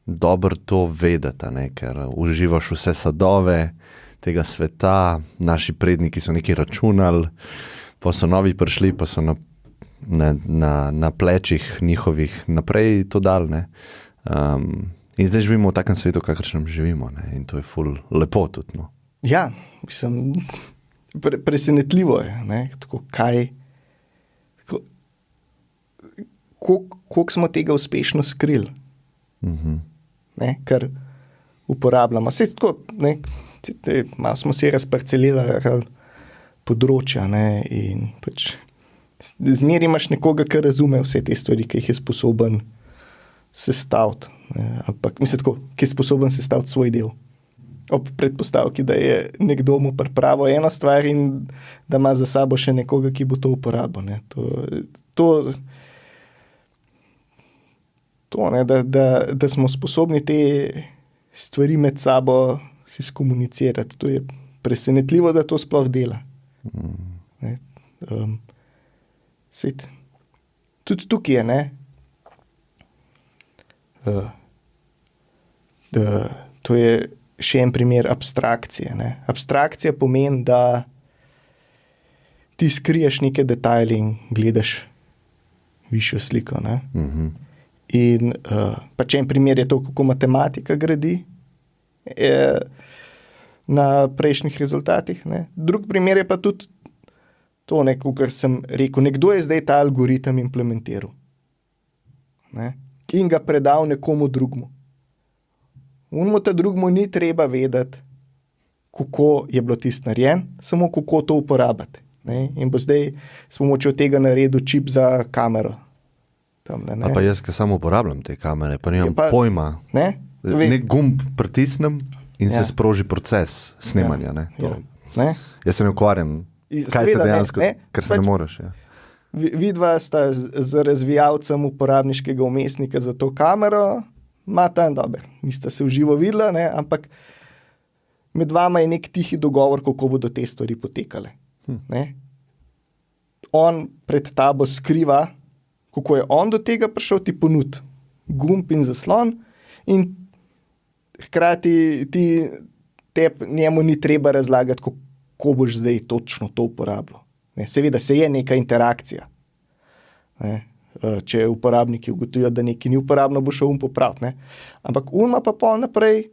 dobro to vedeti, a ne, ker uživaš vse sadove tega sveta, naši predniki so nekaj računali, pa so novi prišli, pa so na plečih njihovih naprej to dali, ne. In zdaj živimo v takem svetu, kakršnem živimo, ne, in to je ful lepo tudi, no. Ja, mislim, presenetljivo je, ne, tako kaj, koliko smo tega uspešno skrili, ne, kar uporabljamo. Vse tako, ne, malo smo se razparcelirali področja, ne, in pač zmeri imaš nekoga, ki razume vse te stvari, ki jih je sposoben sestaviti, ne, ampak mislim tako, ki je sposoben sestaviti svoj del. Ob predpostavki, da je nekdo mu pripravil eno stvar in da ima za sabo še nekoga, ki bo to uporabil, ne. Ne, da smo sposobni te stvari med sabo si skomunicirati. To je presenetljivo, da to sploh dela. Ne, tudi tukaj je, ne, da to je še en primer abstrakcije, ne. Abstrakcija pomeni, da ti skriješ neke detajle in gledaš višjo sliko, ne. In pač en primer je to, kako matematika gradi na prejšnjih rezultatih, ne. Drug primer je pa tudi to, ne, kar sem rekel, nekdo je zdaj ta algoritem implementiral, ne, in ga predal nekomu drugmu. Onemu ta drugmu ni treba vedeti, kako je bilo tisto narejen, samo kako to uporabiti, ne. In bo zdaj s pomočjo tega naredil čip za kamero. Tamle, ne. A pa jaz, ki samo uporabljam te kamere, pa nimam pojma. Ne? Nek gumb pritisnem in se sproži proces snemanja. Ne? Ne? Jaz se ne ukvarjam, kaj se dejansko, ker se ne moreš. Ja. Vidva sta z razvijalcem uporabniškega vmesnika za to kamero, imata dober, nista se v živo videla, ne? Ampak med vama je nek tihi dogovor, kako bodo te stvari potekale. Ne? On pred tabo skriva, kako je on do tega prišel, ti ponud gumb in zaslon in hkrati njemu ni treba razlagati, kako boš zdaj točno to uporabljal. Ne, seveda se je neka interakcija. Ne, če uporabniki ugotovijo, da nekaj ni uporabno, bo šel popraviti. Ne. Ampak ima pa pol naprej,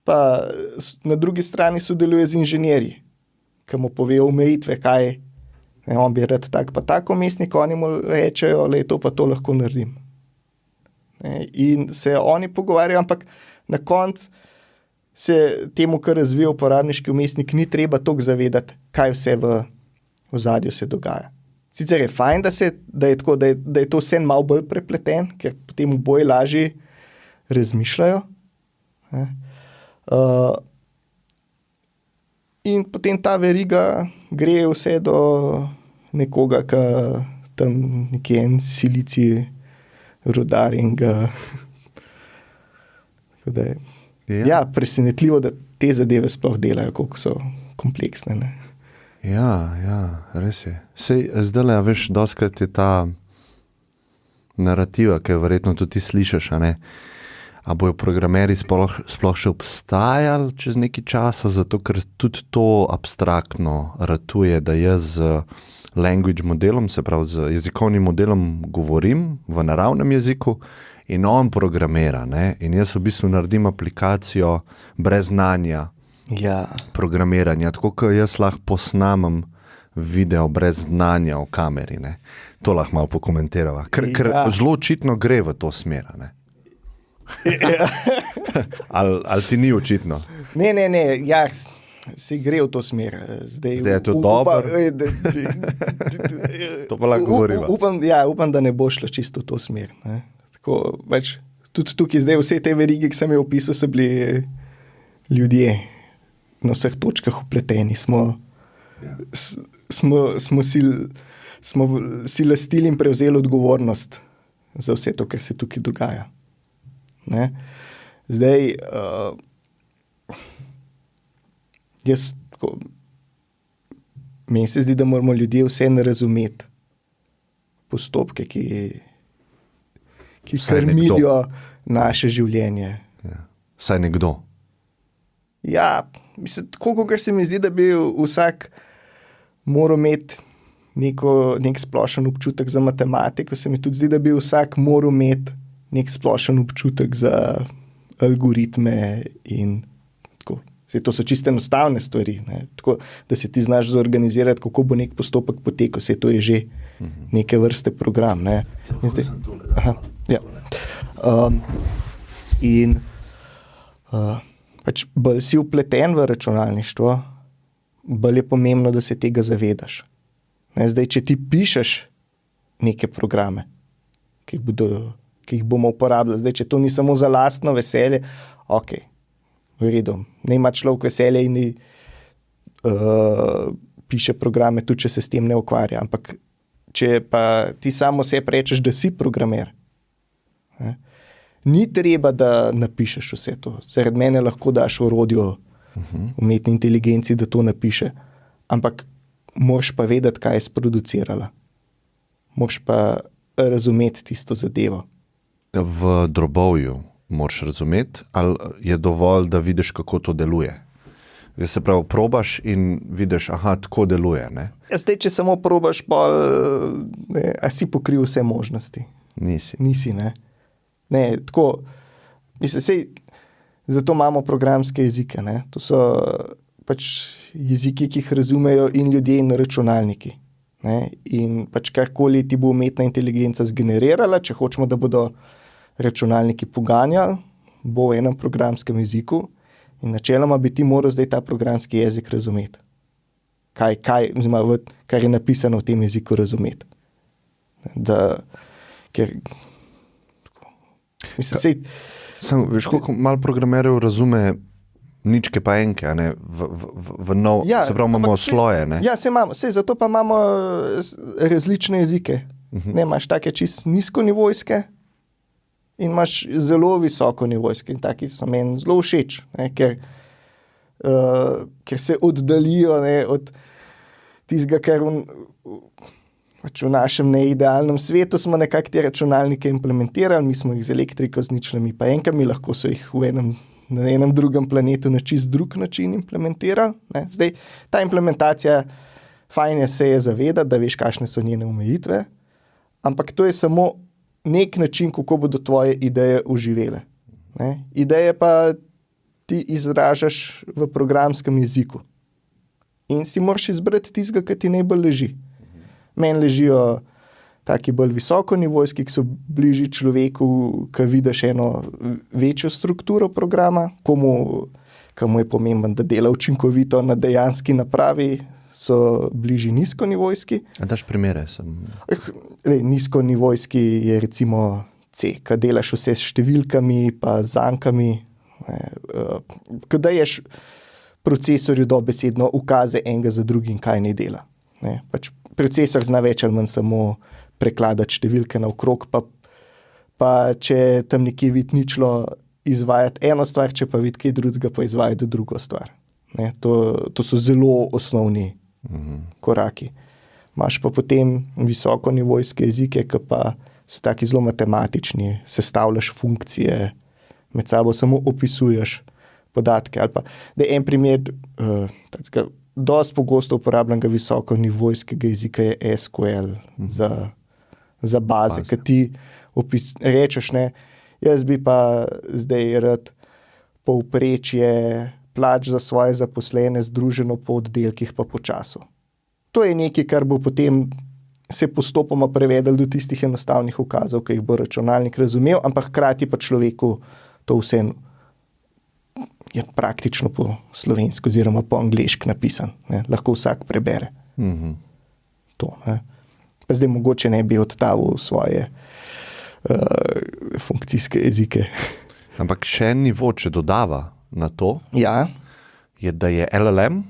pa na drugi strani sodeluje z inženirji, ki mu povejo omejitve, kaj ne, on bi rad tak pa tako vmesnik, oni mu rečejo, le to pa to lahko naredim. Ne, in se oni pogovarjajo, ampak na koncu se temu, kar razvija uporabniški vmesnik, ni treba toliko zavedati, kaj vse v ozadju se dogaja. Sicer je fajn, da je to vse malo bolj prepleten, ker potem oboje lažje razmišljajo. In potem ta veriga gre vse do nekoga, ki tam nekje en silicij rudar in ga ja, presenetljivo, da te zadeve sploh delajo, koliko so kompleksne, ne. Ja, res je. Sej, zdajle, veš, dostikrat je ta narativa, ki jo verjetno tudi ti slišiš, a ne, a bojo programeri sploh še obstajali čez nekaj časa, zato ker tudi to abstraktno ratuje, da jaz z language modelom, se pravi z jezikovnim modelom govorim v naravnem jeziku in on programira, ne, in jaz v bistvu naredim aplikacijo brez znanja programiranja, tako kot jaz lahko posnamem video brez znanja o kameri, ne. To lahko malo pokomentirava, ker zelo očitno gre v to smer, ne. ali ti ni očitno? Ne, se gre v to smer. Zdaj je to dobro? To pa lahko govoriva. Upam, da ne bo šlo čisto v to smer, ne. Tako, več, tudi tukaj zdaj vse te verige, ki sem jo opisal, so bili ljudje na vseh točkah vpleteni. Smo si lastili in prevzeli odgovornost za vse to, kar se tukaj dogaja. Ne? Zdaj, meni se zdi, da moramo ljudje vseeno razumeti postopke, ki krmilijo naše življenje. Ja. Saj nekdo. Ja, mislim, tako kot se mi zdi, da bi vsak moral imeti nek splošen občutek za matematiko, se mi tudi zdi, da bi vsak moral imeti nek splošen občutek za algoritme in tako. Zdaj, to so čiste enostavne stvari, ne? Tako, da se ti znaš zorganizirati, kako bo nek postopek potekal, vse to je že neke vrste program. Ne? In zdaj, ja. Pač bolj si vpleten v računalništvo, bolj je pomembno, da se tega zavedaš. Ne? Zdaj, če ti pišeš neke programe, ki jih bomo uporabljali, zdaj, če to ni samo za lastno veselje, ok, v redu, ne ima človek veselje in piše programe, tudi če se s tem ne ukvarja. Ampak če pa ti samo sebi rečeš, da si programer, ne? Ni treba, da napišeš vse to. Zaradi mene lahko daš orodjo umetni inteligenci, da to napiše. Ampak moraš pa vedeti, kaj je sproducirala. Moraš pa razumeti tisto zadevo. V drobovju moraš razumeti, ali je dovolj, da vidiš, kako to deluje? Se pravi, probaš in vidiš, aha, tako deluje, ne? Ja, zdaj, če samo probaš, a si pokril vse možnosti? Nisi, ne? Ne, tako, mislim, zato imamo programske jezike, ne? To so pač jeziki, ki jih razumejo in ljudje in računalniki, ne? In pač karkoli ti bo umetna inteligenca zgenerirala, če hočemo, da bodo računalniki poganjali, bo v enem programskem jeziku in načeloma bi ti moral zdaj ta programski jezik razumeti. Kar je napisano v tem jeziku razumeti. Veš, koliko malo programerjev razume ničke pa enke, a ne? Ja, se pravi, imamo sloje, ne? Ja, zato pa imamo različne jezike. Ne, imaš take čist nizkonivojske in imaš zelo visoko nivojske in taki so meni zelo všeč, ne, ker se oddalijo, ne, od tistega, kar v našem neidealnem svetu smo nekako te računalnike implementirali, mi smo jih z elektriko, z ničlami pa enkami, lahko so jih na enem drugem planetu na čist drug način implementirali. Ne. Zdaj, ta implementacija, fajn je se je zavedati, da veš, kakšne so njene omejitve, ampak to je samo nek način, kako bodo tvoje ideje oživele. Ne. Ideje pa ti izražaš v programskem jeziku in si moraš izbrati tistega, ki ti najbolj leži. Meni ležijo taki bolj visokonivojski, ki so bližji človeku, ki vidiš eno večjo strukturo programa, komu je pomemben, da dela učinkovito na dejanski napravi, so bližji nizkonivojski. A daš primere? Nizkonivojski je recimo C, ki delaš vse s številkami pa zankami, ko daješ procesorju dobesedno ukaze enega za drugim, kaj ne dela. Ne, pač procesor zna več ali manj samo prekladati številke naokrog, pa če tam nekje vidi ničlo, izvajati eno stvar, če pa vidi kaj drugega, pa izvajati drugo stvar. Ne, to so zelo osnovni koraki. Imaš pa potem visokonivojske jezike, ki pa so taki zelo matematični, sestavljaš funkcije, med sabo samo opisuješ podatke. Ali pa, da en primer, dosti pogosto uporabljenega visokonivojskega jezika je SQL za baze, ki ti rečeš, ne, jaz bi pa zdaj rad povprečje plač za svoje zaposlene združeno po oddelkih pa po času. To je nekaj, kar bo potem se postopoma prevedel do tistih enostavnih ukazov, ki jih bo računalnik razumel, ampak hkrati pa človeku to vse je praktično po slovensko oziroma po angleško napisan. Ne? Lahko vsak prebere. To, ne? Pa zdaj mogoče ne bi odtavil svoje funkcijske jezike. Ampak še en nivo, če dodava na to, ja, je, da je LLM,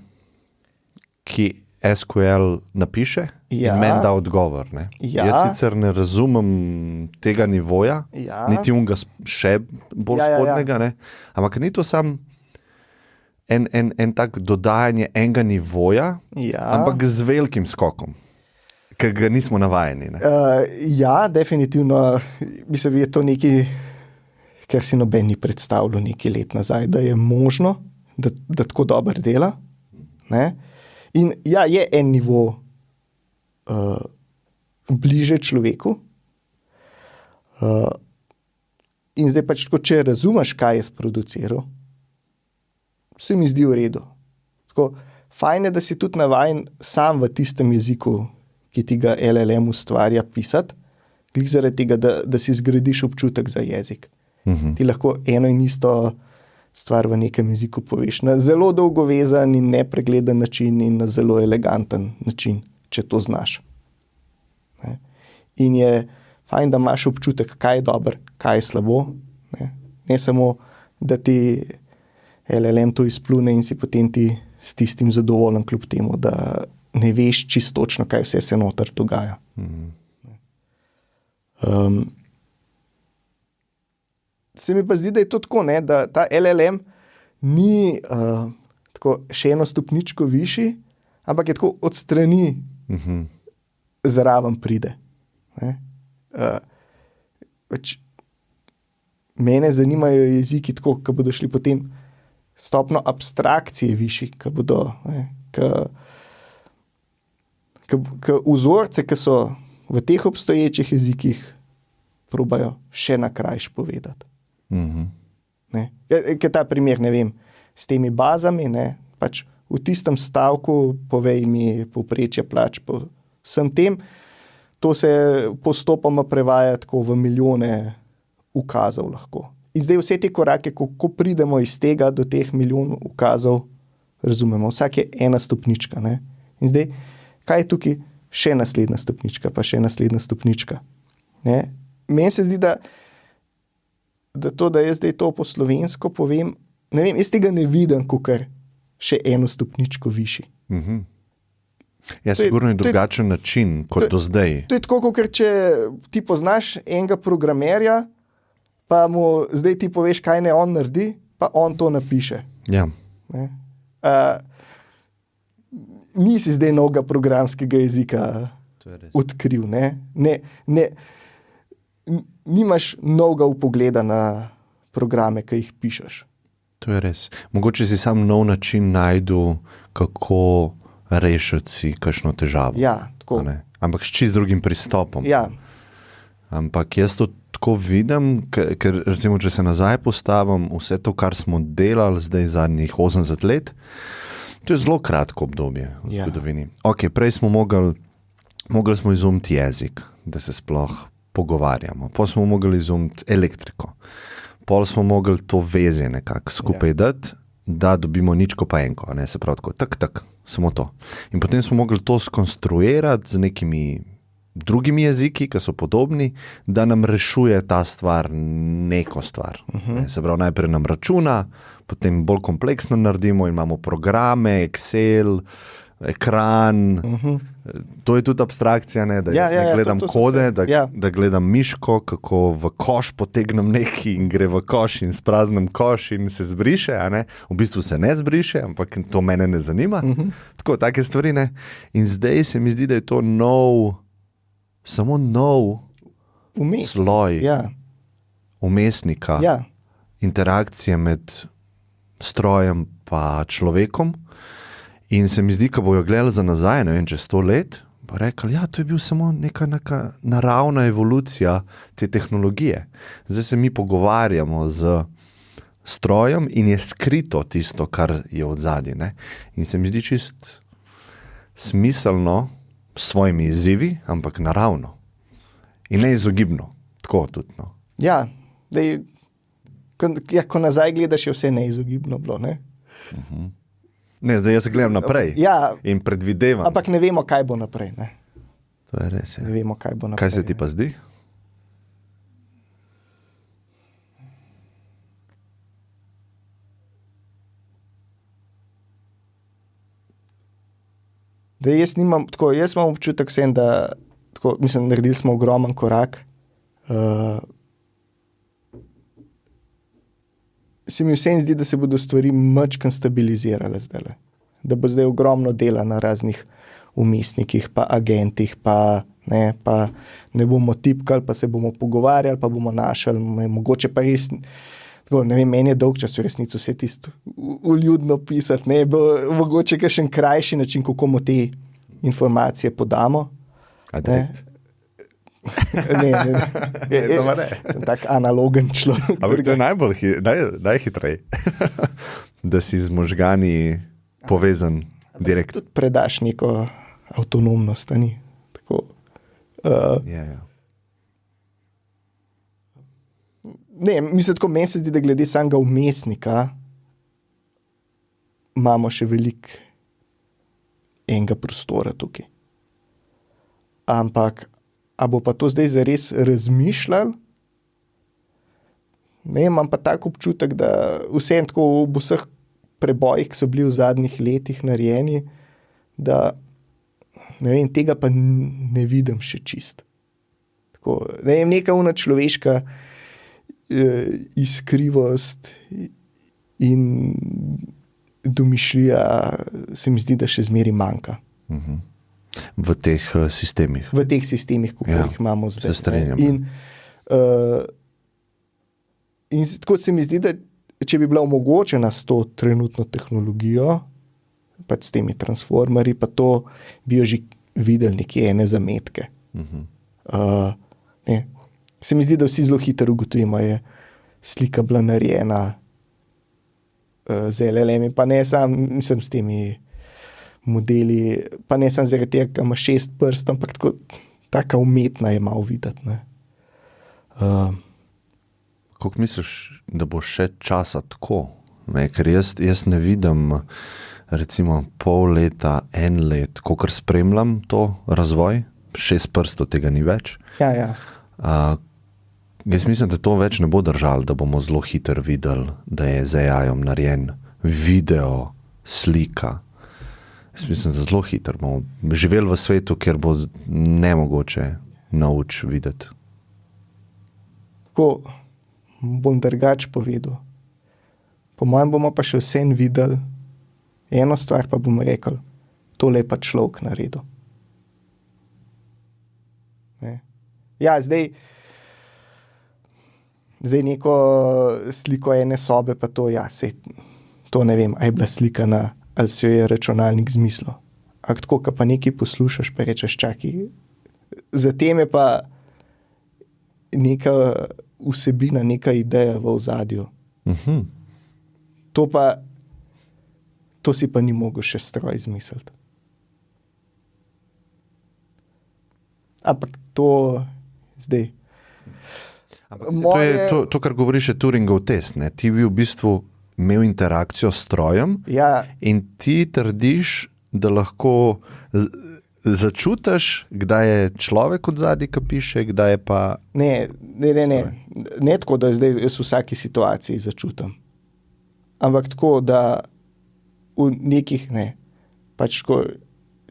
ki SQL napiše in meni da odgovor. Ne? Ja. Jaz sicer ne razumem tega nivoja, niti unga še bolj spodnega, ne? Ampak ni to sam en tak dodajanje enega nivoja, ampak z velikim skokom, ker ga nismo navajeni. Ne? Ja, definitivno. Mislim, je to nekaj, ker si noben ni predstavljal nekaj let nazaj, da je možno, da tako dobro dela. Ne? In ja, je en nivo bliže človeku. In zdaj pač tako, če razumeš, kaj je sproduciral, se mi zdi v redu. Tako, fajn je, da si tudi navajen sam v tistem jeziku, ki ti ga LLM ustvarja pisati, glih zaradi tega, da si zgradiš občutek za jezik. Ti lahko eno in isto stvar v nekem jeziku poveš na zelo dolgovezan in nepregleden način in na zelo eleganten način, če to znaš. Ne? In je fajn, da imaš občutek, kaj je dobro, kaj je slabo. Ne samo, da ti LLM to izplune in si potem ti s tistim zadovoljen, kljub temu, da ne veš čisto točno, kaj vse se noter dogaja. Se mi pa zdi, da je to tako, ne, da ta LLM ni tako še eno stopničko višji, ampak je tako od strani zraven pride. Ne. Mene zanimajo jeziki tako, ki bodo šli potem stopno abstrakcije višji, ki bodo, ki vzorce, ki so v teh obstoječih jezikih, probajo še na krajš povedati. Ker ta primer, ne vem, s temi bazami, ne, pač v tistem stavku povej mi povprečje plač po vsem tem, to se postopoma prevaja tako v milijone ukazov lahko. In zdaj vse te korake, ko pridemo iz tega do teh milijonov ukazov, razumemo, vsak je ena stopnička. Ne? In zdaj, kaj je tukaj še naslednja stopnička, pa še naslednja stopnička. Ne? Meni se zdi, da to, da jaz zdaj to po slovensko povem, ne vem, jaz tega ne vidim, kakor še eno stopničko višji. Ja, sigurno je drugačen način kot do zdaj. To je tako, kakor če ti poznaš enega programerja, pa mu zdaj ti poveš, kaj ne on naredi, pa on to napiše. Ja. Nisi zdaj novega programskega jezika odkril. Nimaš novega vpogleda na programe, ki jih pišeš. To je res. Mogoče si sam nov način najdu, kako rešiti si kakšno težavo. Ja, tako. Ampak s čist drugim pristopom. Ja. Ampak jaz to tako vidim, ker recimo, če se nazaj postavim, vse to, kar smo delali zdaj zadnjih 80 let, to je zelo kratko obdobje v zgodovini. Ok, prej smo mogli smo izumiti jezik, da se sploh pogovarjamo. Pol smo mogli izumiti elektriko. Pol smo mogli to vezje nekako skupaj dati, da dobimo ničko pa enko. Ne? Se pravi tako, tak, samo to. In potem smo mogli to skonstruirati z nekimi drugimi jeziki, ki so podobni, da nam rešuje ta stvar neko stvar. Se pravi, najprej nam računa, potem bolj kompleksno naredimo in imamo programe, Excel, ekran. To je tudi abstrakcija, ne? Da jaz ne gledam kode, da gledam miško, kako v koš potegnem nekaj in gre v koš in spraznem koš in se zbriše. A ne? V bistvu se ne zbriše, ampak to mene ne zanima. Tako, take stvari, ne? In zdaj se mi zdi, da je to samo nov sloj umestnika, interakcije med strojem pa človekom. In se mi zdi, ko bojo gledali za nazaj, ne vem, čez 100 let, pa rekli, to je bil samo neka naravna evolucija te tehnologije. Zdaj se mi pogovarjamo z strojem in je skrito tisto, kar je odzadaj. In se mi zdi čist smiselno, s svojimi izzivi, ampak naravno. In neizogibno. Tako tudi. No. Ja, ko nazaj gledaš, je vse neizogibno bilo, ne? Ne, zdaj jaz gledam naprej in predvidevam. Ampak ne vemo, kaj bo naprej. Ne? To je res. Ne vemo, kaj bo naprej. Kaj se ti pa zdi? Da jaz imam občutek vsem, da naredili smo ogromen korak. Se mi vsem zdi, da se bodo stvari majčkeno stabilizirale zdaj. Da bo zdaj ogromno dela na raznih umestnikih, pa agentih, pa ne, pa ne bomo tipkali, pa se bomo pogovarjali, pa bomo našli, ne, mogoče pa res, tako, ne vem, meni je dolg čas v resnici vse tisto uljudno pisati, ne, mogoče kakšen krajši način, kako mu te informacije podamo. Ne, sem tak analogen človek. Ampak to je najhitreje, da si z možgani povezan direkt. Tudi predaš neko avtonomnost, ni? Tako. Ne, mislim, tako meni se zdi, da glede samega vmesnika imamo še veliko enega prostora tukaj. Ampak a bo pa to zdaj zares razmišljal? Ne, imam pa tak občutek, da vsem tako v vseh prebojih, ki so bili v zadnjih letih narejeni, da ne vem, tega pa ne vidim še čist. Tako, ne vem, neka una človeška iskrivost in domišljija se mi zdi, da še zmeri manjka. V teh sistemih. V teh sistemih, kot jih imamo zdaj. Se strinjam. In tako se mi zdi, da če bi bila omogočena s to trenutno tehnologijo, pač s temi transformerji, pa to bi jo že videli nekje ene zametke. Ne. Se mi zdi, da vsi zelo hitro ugotovimo, je slika bila narejena z LLM, pa ne sam, mislim, s temi modeli, pa ne samo zaradi tega, ki ima 6 prst, ampak tako, taka umetna je malo videti. Kako misliš, da bo še časa tako? Ne, ker jaz ne vidim recimo pol leta, 1 let, kolikor spremljam to razvoj, 6 prstov tega ni več. Ja. Jaz mislim, da to več ne bo držalo, da bomo zelo hitro videli, da je z AI-om narejen video, slika. Jaz mislim, da zelo hitro bomo živeli v svetu, kjer bo nemogoče nauč videti. Tako bom drugače povedal. Po mojem bomo pa še vsem videli eno stvar, pa bomo rekli, tole je pa človek naredil. Ne? Ja, zdaj neko sliko ene sobe, pa to, ja, sej, to ne vem, a je bila slika na ali se jo je računalnik zmislil. Ampak tako, ko pa nekaj poslušaš, pa rečeš, čakaj, zatem je pa neka vsebina, neka ideja v ozadju. To si pa ni mogel še stroj izmisliti. Ampak to zdaj. To, kar govoriš, je Turingov test. Ne? Ti bi v bistvu imel interakcijo s strojem in ti trdiš, da lahko začutiš, kdaj je človek od zadaj, ki piše, kdaj je pa... Ne. Ne tako, da zdaj jaz v vsaki situaciji začutim. Ampak tako, da v nekih, pač tako,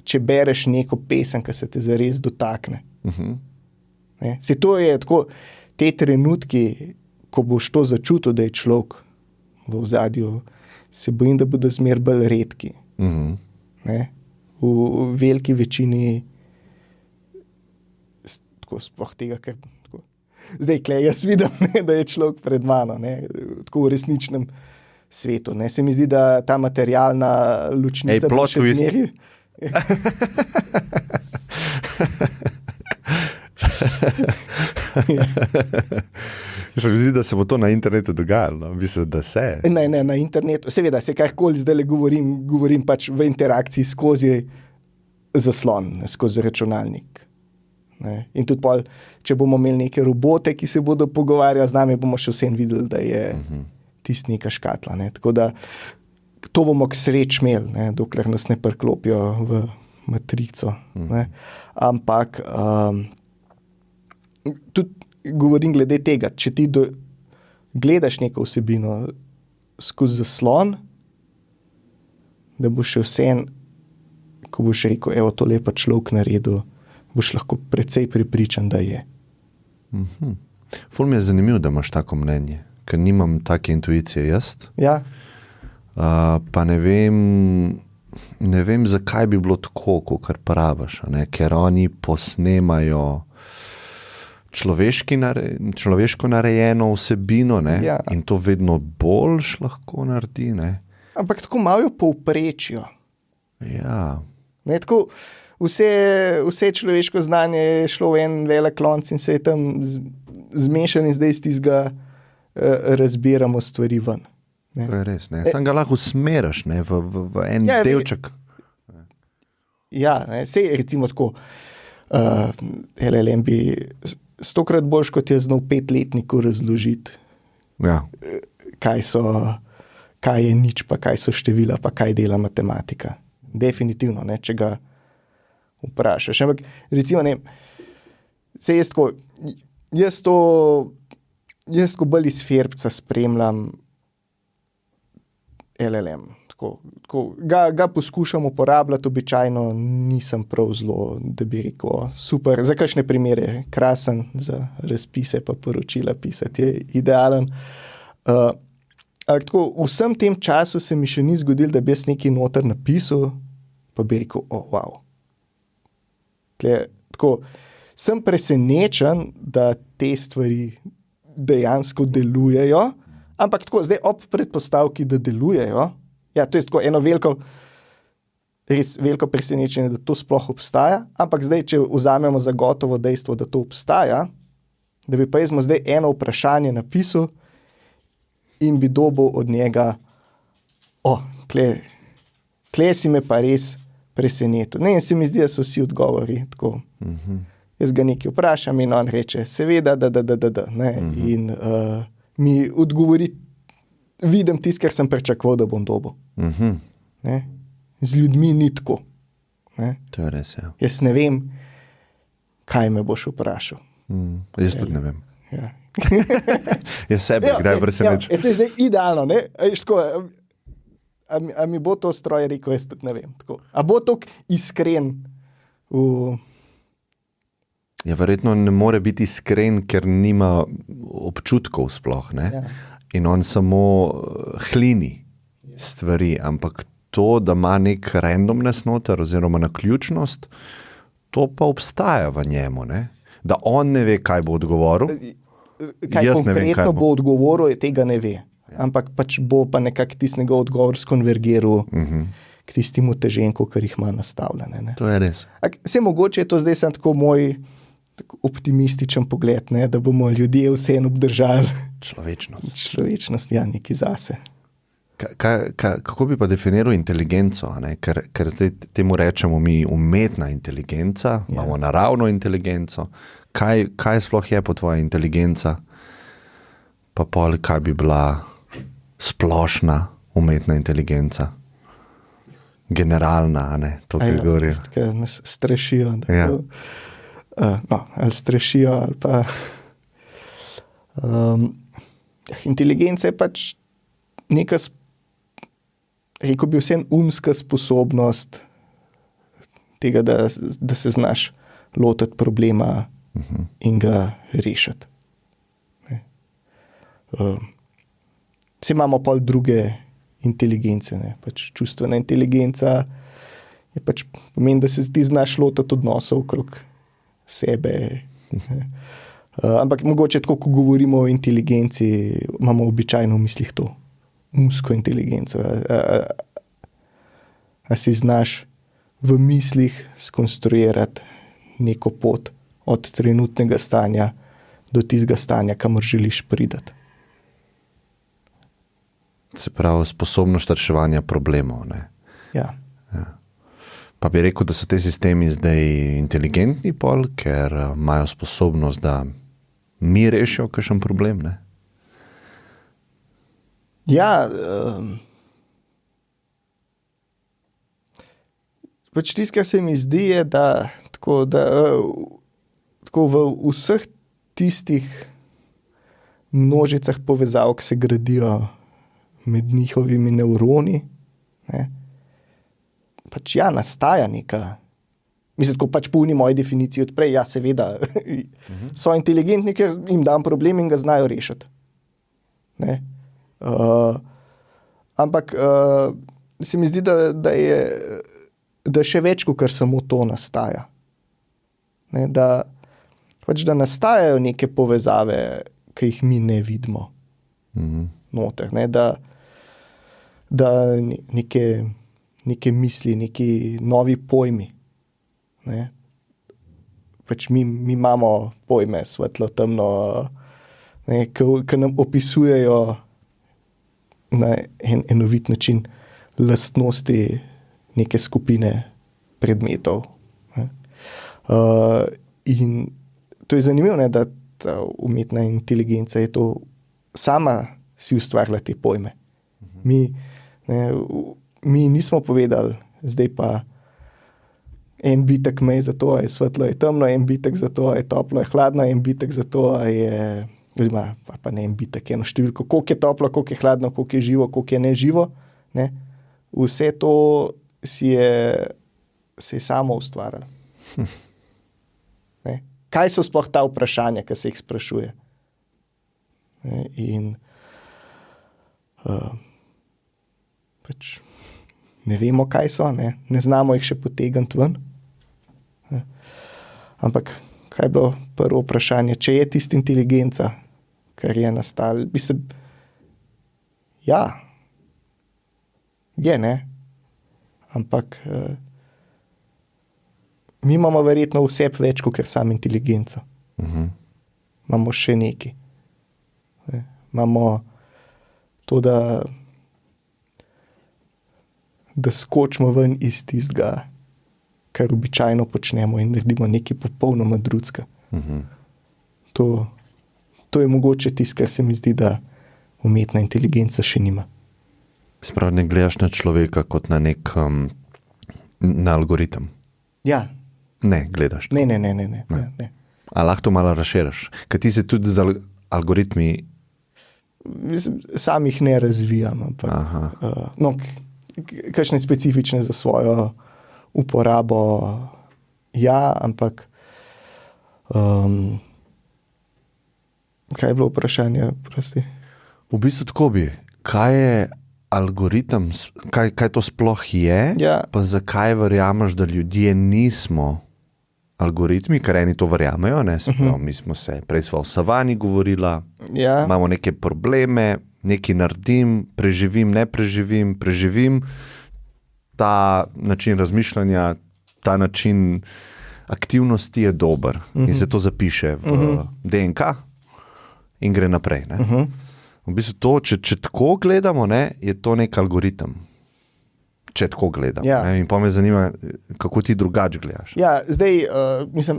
če bereš neko pesem, ki se te zares dotakne. Se to je tako, te trenutki, ko boš to začutil, da je človek v ozadju, se bojim, da bodo zmer bolj redki. V veliki večini tako sploh tega, ker tako. Zdaj, jaz vidim, da je človek pred mano, tako v resničnem svetu. Se mi zdi, da ta materialna ločnica bo še zmeri. Se mi zdi, da se bo to na internetu dogajalo. Mislim, da se. Ne, na internetu. Seveda, se karkoli zdaj govorim pač v interakciji skozi zaslon, skozi računalnik. In tudi pol, če bomo imeli neke robote, ki se bodo pogovarjali z nami, bomo še vsem videli, da je tist neka škatla. Tako da to bomo k sreč imeli, dokler nas ne priklopijo v matrico. Ampak tudi govorim glede tega, če ti gledaš neko vsebino skozi zaslon, da boš še vsem, ko boš rekel, evo, to lepa človek naredil, boš lahko precej prepričan, da je. Ful mi je zanimivo, da imaš tako mnenje, ker nimam take intuicije jaz. Ja. Pa ne vem, ne vem, zakaj bi bilo tako, kot praviš, ker oni posnemajo človeško narejeno vsebino, Ja. in to vedno boljš lahko naredi. Ne? Ampak tako malo povprečijo. Ja, Ne, tako, vse človeško znanje je šlo v en velik lonc in se je tam zmešal in zdaj iz tistega razbiramo stvari ven. Ne. to je res. Sam ga lahko usmeriš v en Ja, delček. Ja, ne, sej recimo tako, LLM bi 100-krat boljš, kot je znal 5-letniku razložiti, Ja. kaj je nič, pa kaj so števila, pa kaj dela matematika. Definitivno, ne, če ga vprašaš. Ampak recimo, ne, sej jaz ko bolj iz Ferbca spremljam LLM. Ga poskušam uporabljati, običajno nisem prav zelo, da bi rekel, super, za kakšne primere krasen, za razpise pa poročila pisati je idealen. Tako, vsem tem času se mi še ni zgodilo, da bi jaz nekaj noter napisal, pa bi rekel, wow. Tako, sem presenečen, da te stvari dejansko delujejo, ampak tako, zdaj ob predpostavki, da delujejo, ja, to je tako eno res veliko presenečenje, da to sploh obstaja, ampak zdaj, če vzamemo za gotovo dejstvo, da to obstaja, da bi pa jaz mu zdaj eno vprašanje napisal in bi dobil od njega, kle si me pa res presenetil. Ne, in se mi zdi, da so vsi odgovori tako. Jaz ga nekaj vprašam in on reče, seveda, da. Ne? In mi odgovori, vidim tisto, kar sem pričakoval, da bom dobil. Ne? Z ljudmi ni tako. Ne? To je res, ja. Jaz ne vem, kaj me boš vprašal. Jaz tudi ne vem. Ja. Jaz sebe kdaj presenečen. To je zdaj idealno, ne? A mi bo to stroj rekel, jaz tudi ne vem. Tako. A bo to iskren v... Ja, verjetno ne more biti iskren, ker nima občutkov sploh, ne? Ja. In on samo hlini stvari, ampak to, da ima nek randomness noter oziroma naključnost, to pa obstaja v njemu, ne? Da on ne ve, kaj bo odgovoril. Kaj Jaz ne vem, konkretno kaj bo odgovoril, tega ne ve. Ampak pač bo pa nekako tistega odgovor skonvergiral k tistim uteženku, kar jih ima nastavljene. Ne? To je res. Vse mogoče je to zdaj sem tako moj tako optimističen pogled, ne? Da bomo ljudje vseeno obdržali človečnost, ja, neki zase. Kako bi pa definiral inteligenco? Ne? Ker zdaj temu rečemo mi umetna inteligenca, imamo naravno inteligenco. Kaj sploh je po tvoja inteligenca? Pa pol, kaj bi bila splošna umetna inteligenca? Generalna, a ne? To, kaj govorijo. Ki nas strašijo. Ja. Ali strašijo, ali pa... inteligenca je pač neka, rekel bi vsem, umska sposobnost tega, da se znaš lotiti problema in ga rešiti. Vse imamo pa druge inteligence, ne? Pač čustvena inteligenca je pač pomeni, da se ti znaš lotiti odnosov okrog sebe. Ampak mogoče tako, ko govorimo o inteligenci, imamo običajno v mislih to umsko inteligenco. A si znaš v mislih skonstruirati neko pot od trenutnega stanja do tistega stanja, kamor želiš priti. Se pravi, sposobnost reševanja problemov, ne? Ja. Pa bi rekel, da so te sistemi zdaj inteligentni pol, ker imajo sposobnost, da mi rešijo kakšen problem, ne? Ja, pač tisto, kar se mi zdi, je, da tako v vseh tistih množicah povezav, ki se gradijo med njihovimi nevroni, ne, pač ja, nastaja neka, mislim, tako pač po moji definiciji odprej, ja, seveda, so inteligentni, ker jim dam problem in ga znajo rešiti. Ne? Ampak se mi zdi, da je da še več, kot samo to nastaja. Ne, da nastajajo neke povezave, ki jih mi ne vidimo noter. Ne, da neke misli, neki novi pojmi. Ne. Pač mi imamo pojme, svetlo, temno, ki nam opisujejo na en enovit način lastnosti neke skupine predmetov. Ne. In to je zanimivo, ne, da ta umetna inteligenca je to sama si ustvarila te pojme. Mi nismo povedali, zdaj pa en bitek me je za to, je svetlo, je temno, en bitek za to, je toplo, je hladno, en bitek za to, je, pa ne en bitek, eno številko, koliko je toplo, koliko je hladno, koliko je živo, koliko je neživo. Ne? Vse to se je samo ustvarjalo. Ne? Kaj so sploh ta vprašanja, ki se jih sprašuje? Ne? In pač ne vemo, kaj so, ne znamo jih še potegniti ven. Ne? Ampak kaj je bilo prvo vprašanje? Če je tista inteligenca, kar je nastala, ja, je, ne? Ampak mi imamo verjetno vse več, kot sam inteligenca. Imamo še nekaj. Ne? Imamo to, da skočimo ven iz tistega, kar običajno počnemo in naredimo nekaj popolnoma drugega. To je mogoče tisto, kar se mi zdi, da umetna inteligenca še nima. Sprav ne gledaš na človeka kot na nek na algoritem? Ja. Ne, gledaš. Ne. A lahko to malo razširiš? Kaj ti se tudi z algoritmi... Sam jih ne razvijam, ampak kakšne specifične za svojo uporabo, ja, ampak kaj je bilo vprašanje, prosti? V bistvu tako bi, kaj je algoritem, kaj to sploh je, ja. Pa zakaj verjameš, da ljudje nismo algoritmi, ker eni to verjamejo, ne, se pravi, mi smo se, prej sva o savani govorila, ja. Imamo neke probleme, nekaj naredim, preživim, ne preživim, ta način razmišljanja, ta način aktivnosti je dober in se to zapiše v DNK in gre naprej. Ne. V bistvu to, če tako gledamo, ne, je to nek algoritem. Če tako gledam. Ja. In pa me zanima, kako ti drugače gledaš. Ja, zdaj,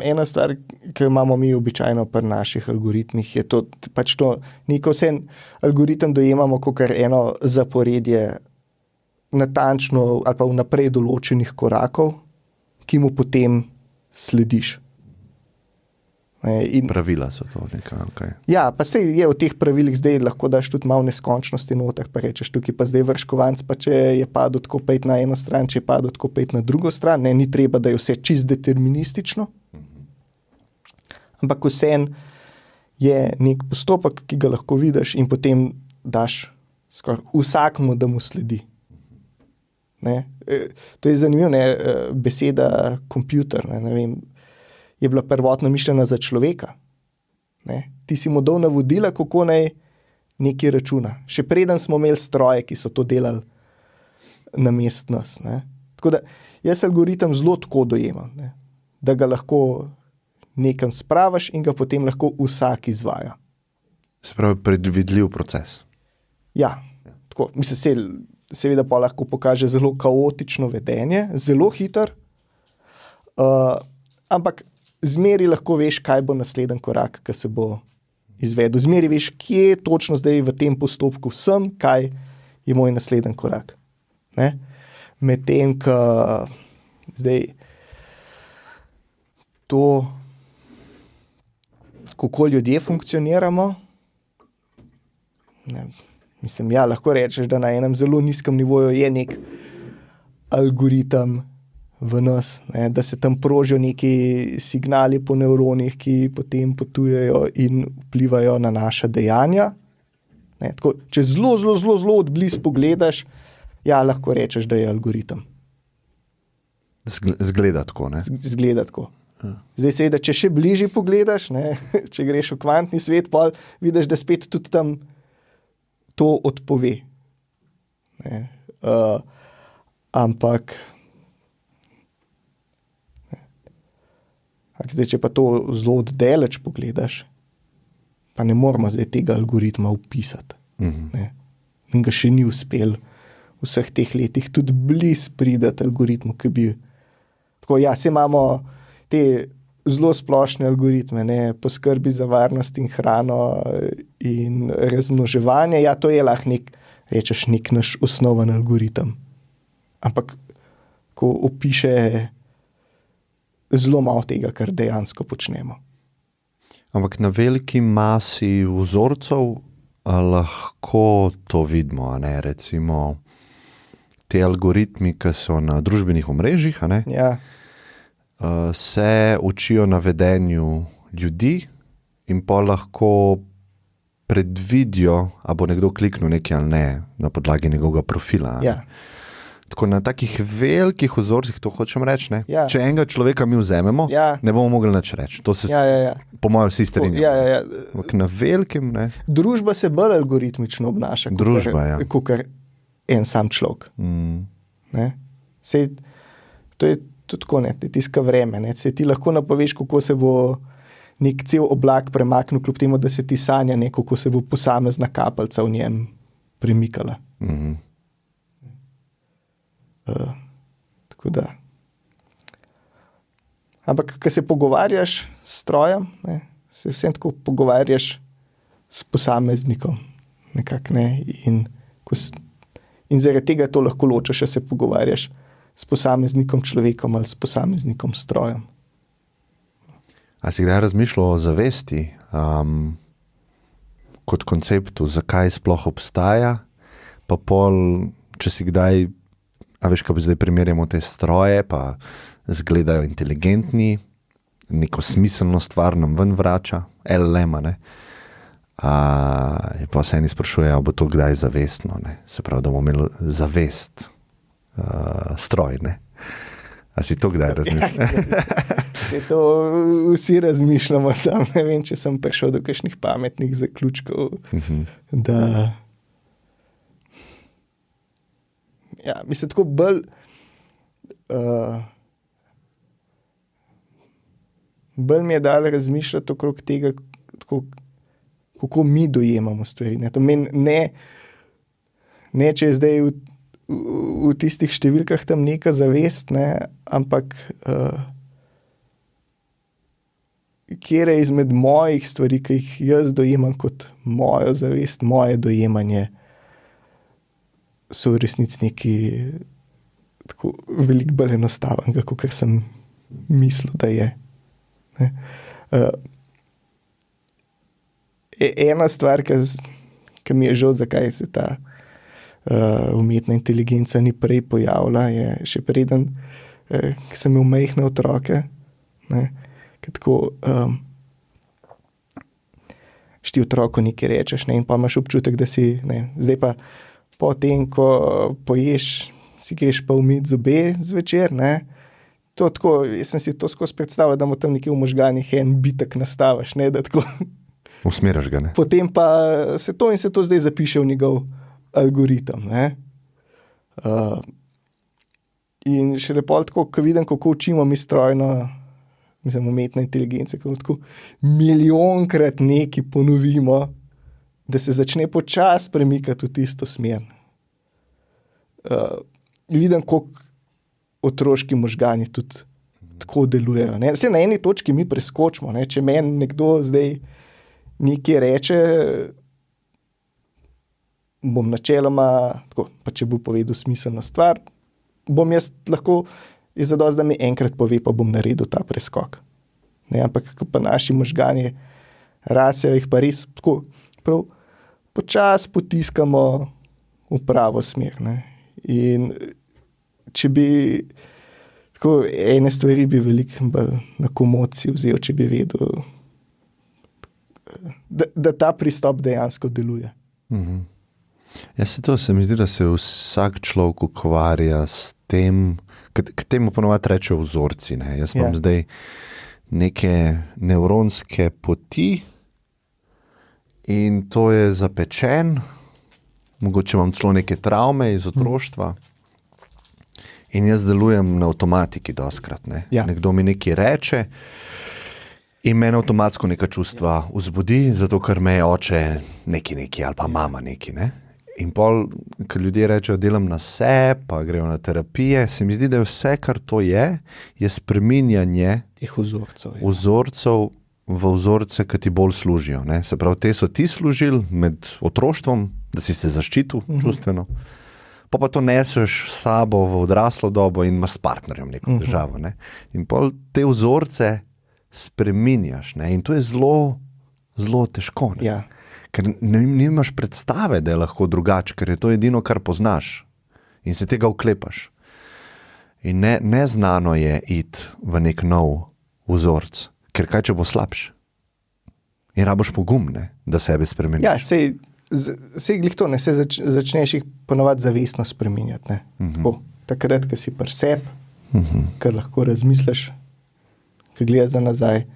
ena stvar, ki imamo mi običajno pri naših algoritmih, je to, pač to, neko vse algoritem dojemamo kot eno zaporedje natančno ali pa vnaprej določenih korakov, ki mu potem slediš. Pravila so to nekaj. Okay. Ja, pa sej je v teh pravilih zdaj lahko daš tudi malo neskončnosti noter, pa rečeš tukaj pa zdaj vrš kovanc, pa če je padel tako pet na eno stran, če je padel tako pet na drugo stran, ne, ni treba, da je vse čist deterministično, ampak vsem je nek postopek, ki ga lahko vidiš in potem daš skoraj vsakmu, da mu sledi. Ne? To je zanimivo, ne? Beseda kompjuter, ne vem, je bila prvotno mišljena za človeka. Ne? Ti si mu dal navodila, kako naj nekaj računa. Še preden smo imeli stroje, ki so to delali namesto nas. Ne? Tako da jaz algoritem zelo tako dojemam, ne? Da ga lahko nekam spravaš in ga potem lahko vsak izvaja. Spravi predvidljiv proces. Ja, tako. Mislim, seveda pa lahko pokaže zelo kaotično vedenje, zelo hiter, ampak zmeri lahko veš, kaj bo naslednji korak, ki se bo izvedel. Zmeri veš, kje točno zdaj v tem postopku sem, kaj je moj naslednji korak. Ne? Medtem, ko zdaj to, kako ljudje funkcioniramo, ne, mislim, ja, lahko rečeš, da na enem zelo nizkem nivoju je nek algoritem v nas, ne, da se tam prožijo neki signali po nevronih, ki potem potujejo in vplivajo na naša dejanja. Ne, tako, če zelo odblizu pogledaš, ja, lahko rečeš, da je algoritem. Zgleda tako, ne? Zgleda tako. Zdaj seveda, če še bližje pogledaš, ne, če greš v kvantni svet, pol vidiš, da spet tudi tam to odpove. Ne. Ampak zdaj, če pa to zelo oddaleč pogledaš, pa ne moramo zdaj tega algoritma vpisati. Ne. In ga še ni uspel v vseh teh letih tudi blizu pridati algoritmu, ki bi... Tako, ja, se imamo te zelo splošne algoritme, ne, poskrbi za varnost in hrano in razmnoževanje, ja, to je lahko nek naš osnoven algoritem. Ampak, ko opiše zelo malo tega, kar dejansko počnemo. Ampak na veliki masi vzorcev lahko to vidimo, a ne, recimo te algoritmi, ki so na družbenih omrežjih, a ne, Ja, se učijo na vedenju ljudi in pa lahko predvidijo, a bo nekdo kliknil nekaj ali ne, na podlagi njegovega profila. ja, Tako na takih velikih vzorcih, to hočem reči, ne? Ja. Če enega človeka mi vzememo, Ja. ne bomo mogli nič reči. To se ja. po mojem vsi strinjamo. Ja. Ampak na velikim, ne? Družba se bolj algoritmično obnaša, Družba, ja. kakor en sam človek. Ne? Sej, to je tudi tako, ne, tiska vreme. Ne? Sej ti lahko napoveš, kako se bo nek cel oblak premaknil, kljub temu, da se ti sanja kako se bo posamezna kapalca v njem premikala. Tako da. Ampak, ko se pogovarjaš s strojem, ne, se vsem tako pogovarjaš s posameznikom. Nekako, ne, in zaradi tega to lahko ločaš, če se pogovarjaš s posameznikom človekom ali s posameznikom strojem. A si kdaj razmišljal o zavesti kot konceptu, zakaj sploh obstaja, pa pol, če si kdaj, a veš, kaj bi zdaj primerjamo te stroje, pa zgledajo inteligentni, neko smiselno stvar nam ven vrača, LLM-a, ne? Pa se eni sprašujejo, bo to kdaj zavestno, ne? Se pravi, da bomo imeli zavest stroj, ne? A si to kdaj razmišljal? To vsi razmišljamo, sam ne vem, če sem prišel do kakšnih pametnih zaključkov, da... Ja, mislim, tako bolj mi je dalo razmišljati okrog tega, tako, kako mi dojemamo stvari. Ne, to meni ne, če je zdaj v tistih številkah tam neka zavest, ne, ampak kjer je izmed mojih stvari, ki jih jaz dojemam kot mojo zavest, moje dojemanje, so v resnici neki tako veliko bolj enostavnega, kot sem mislil, da je. Ne. Ena stvar, ki mi je žal, zakaj se ta umetna inteligenca ni prej pojavila, je še preden, ki sem imel majhne otroke, ne, ki tako ti otroku nekaj rečeš, ne, in pa imaš občutek, da si, ne, zdaj pa potem, ko poješ, si greš pa umiti zobe zvečer, ne, to tako, jaz sem si to skozi predstavljal, da mu tam nekje v možganih en bitek nastaviš, ne, da tako... Usmeraš ga, ne? Potem pa se to zdaj zapiše v njegov algoritem, ne. In šele pol tako, ko vidim, kako učimo mi strojno, mislim, umetna inteligenca, kako tako milijonkrat nekaj ponovimo, da se začne počasi premikati v tisto smer. Vidim, koliko otroški možgani tudi tako delujejo. Ne? Zdaj, na eni točki mi preskočimo. Ne? Če meni nekdo zdaj nekaj reče, bom načeloma, tako, pa če bo povedal smiselno stvar, bom jaz lahko zadosti, da mi enkrat pove, pa bom naredil ta preskok. Ne? Ampak kako pa naši možgani racijo, jih pa res tako prav počasi potiskamo v pravo smer. Ne? In če bi tako ene stvari bi veliko bolj na komociji vzel, če bi vedel, da ta pristop dejansko deluje. Ja, se mi zdi, da se vsak človek ukvarja s tem, k temu ponovadi rečejo vzorci. Ne? Jaz imam zdaj neke nevronske poti in to je zapečen, mogoče imam celo neke travme iz otroštva in jaz delujem na avtomatiki doskrat. Ne? Nekdo mi nekaj reče in mene avtomatsko neka čustva vzbudi, zato ker me je oče neki ali pa mama neki. Ne? In pol, ko ljudje rečejo, delam na se, pa grejo na terapije, se mi zdi, da je vse, kar to je spreminjanje teh vzorcev v vzorce, ki ti bolj služijo. Ne? Se pravi, te so ti služili med otroštvom, da si se zaščitil čustveno, pa to neseš s sabo v odraslo dobo in imaš s partnerjem neko državo. Ne? In pol te vzorce spreminjaš. Ne? In to je zelo, zelo težko. Ne? Ja. Ker nimaš predstave, da je lahko drugače, ker je to edino, kar poznaš in se tega oklepaš. In neznano je iti v nek nov vzorc, ker kaj, če bo slabš? In raboš pogum, ne, da sebe spremeniš. Ja, sej glih to, ne, se začneš jih ponovadi zavestno spreminjati. Ne. Tako, takrat, ko si pri sebi, kar lahko razmisliš, ko gledaš za nazaj,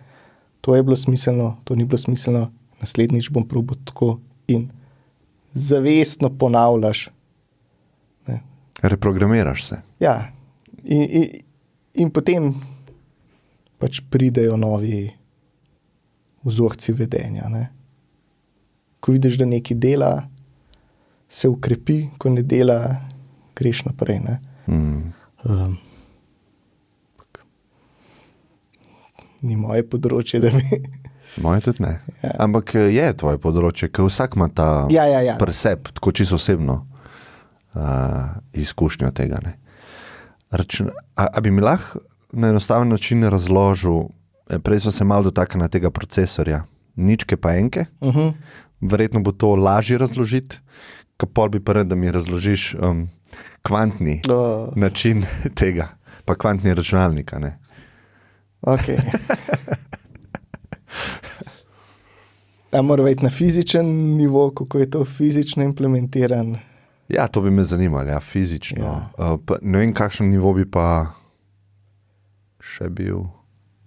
to je bilo smiselno, to ni bilo smiselno, naslednjič bom probal tako in zavestno ponavljaš. Ne. Reprogramiraš se. Ja, in potem pač pridejo novi vzorci vedenja. Ne. Ko vidiš, da nekaj dela, se ukrepi, ko ne dela, greš naprej. Ne. Ni moje področje, da bi... Moje tudi ne. Ja. Ampak je tvoje področje, ker vsak ima ta presep, tako čisto osebno izkušnjo tega. Ne. A bi mi lahko na enostaven način razložil, prej smo se malo dotaknili tega procesorja, ničke pa enke, verjetno bo to lažje razložiti, pol bi pa rad, da mi razložiš kvantni način tega, pa kvantni računalnika. Ne. Ok. A mora biti na fizičen nivo, kako je to fizično implementiran? Ja, to bi me zanimalo, ja, fizično. Ja. Ne vem, kakšen nivo bi pa še bil,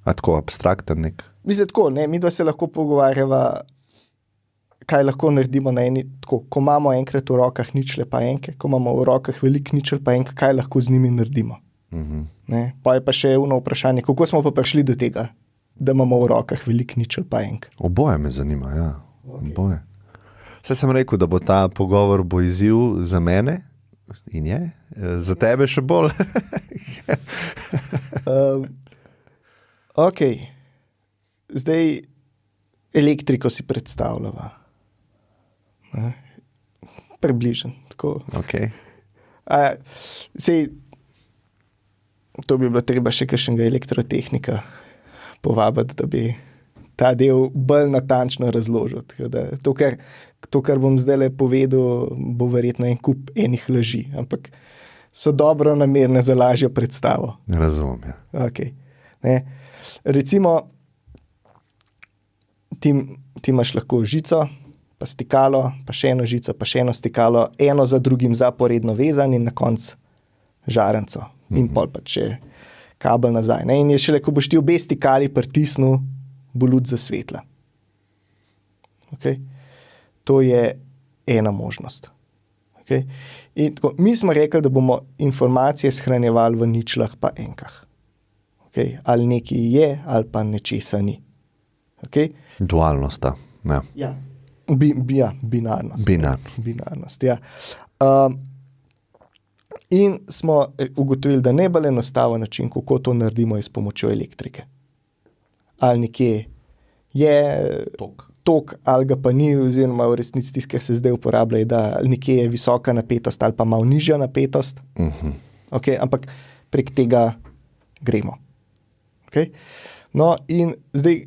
tako abstrakten nek. Mislim tako, ne, mi da se lahko pogovarjava, kaj lahko naredimo na eni, tako, ko imamo enkrat v rokah ničle pa enke, ko imamo v rokah veliko ničel pa enke, kaj lahko z njimi naredimo. Ne, pa je pa še eno vprašanje, kako smo pa prišli do tega, da imamo v rokah veliko ničel pa enk. Oboje me zanima, ja. Okay. Oboje. Saj sem rekel, da bo ta pogovor izziv za mene in je, za tebe še bolj. Ok. Zdaj elektriko si predstavljava. Približen. Tako. Ok. Sej, to bi bilo treba še kakšnega elektrotehnika povabiti, da bi ta del bolj natančno razložil. To, kar bom zdaj povedal, bo verjetno en kup enih laži, ampak so dobro namerne za lažjo predstavo. Razumem, ja. Okay. Ne. Recimo, ti imaš lahko žico, pa stikalo, pa še eno žico, pa še eno stikalo, eno za drugim zaporedno vezan in na koncu žarenco. In pol pa še kabel nazaj. Ne? In je šele, ko boš ti obe stikali pritisnil, bo luč zasvetla. Okay? To je ena možnost. Okay? In tako, mi smo rekli, da bomo informacije shranjevali v ničlah pa enkah. Okay? Ali nekaj je, ali pa nečesa ni. Okay? Dualnost, ja. Ja. Binarnost. Binarnost, ja. In smo ugotovili, da najbolj enostaven način, kako to naredimo, je s pomočjo elektrike. Ali nekje je tok, ali ga pa ni, oziroma v resnici tisto, kar se zdaj uporablja, je, da nekje je visoka napetost ali pa malo nižja napetost. Okay, ampak prek tega gremo. Okay? No in zdaj,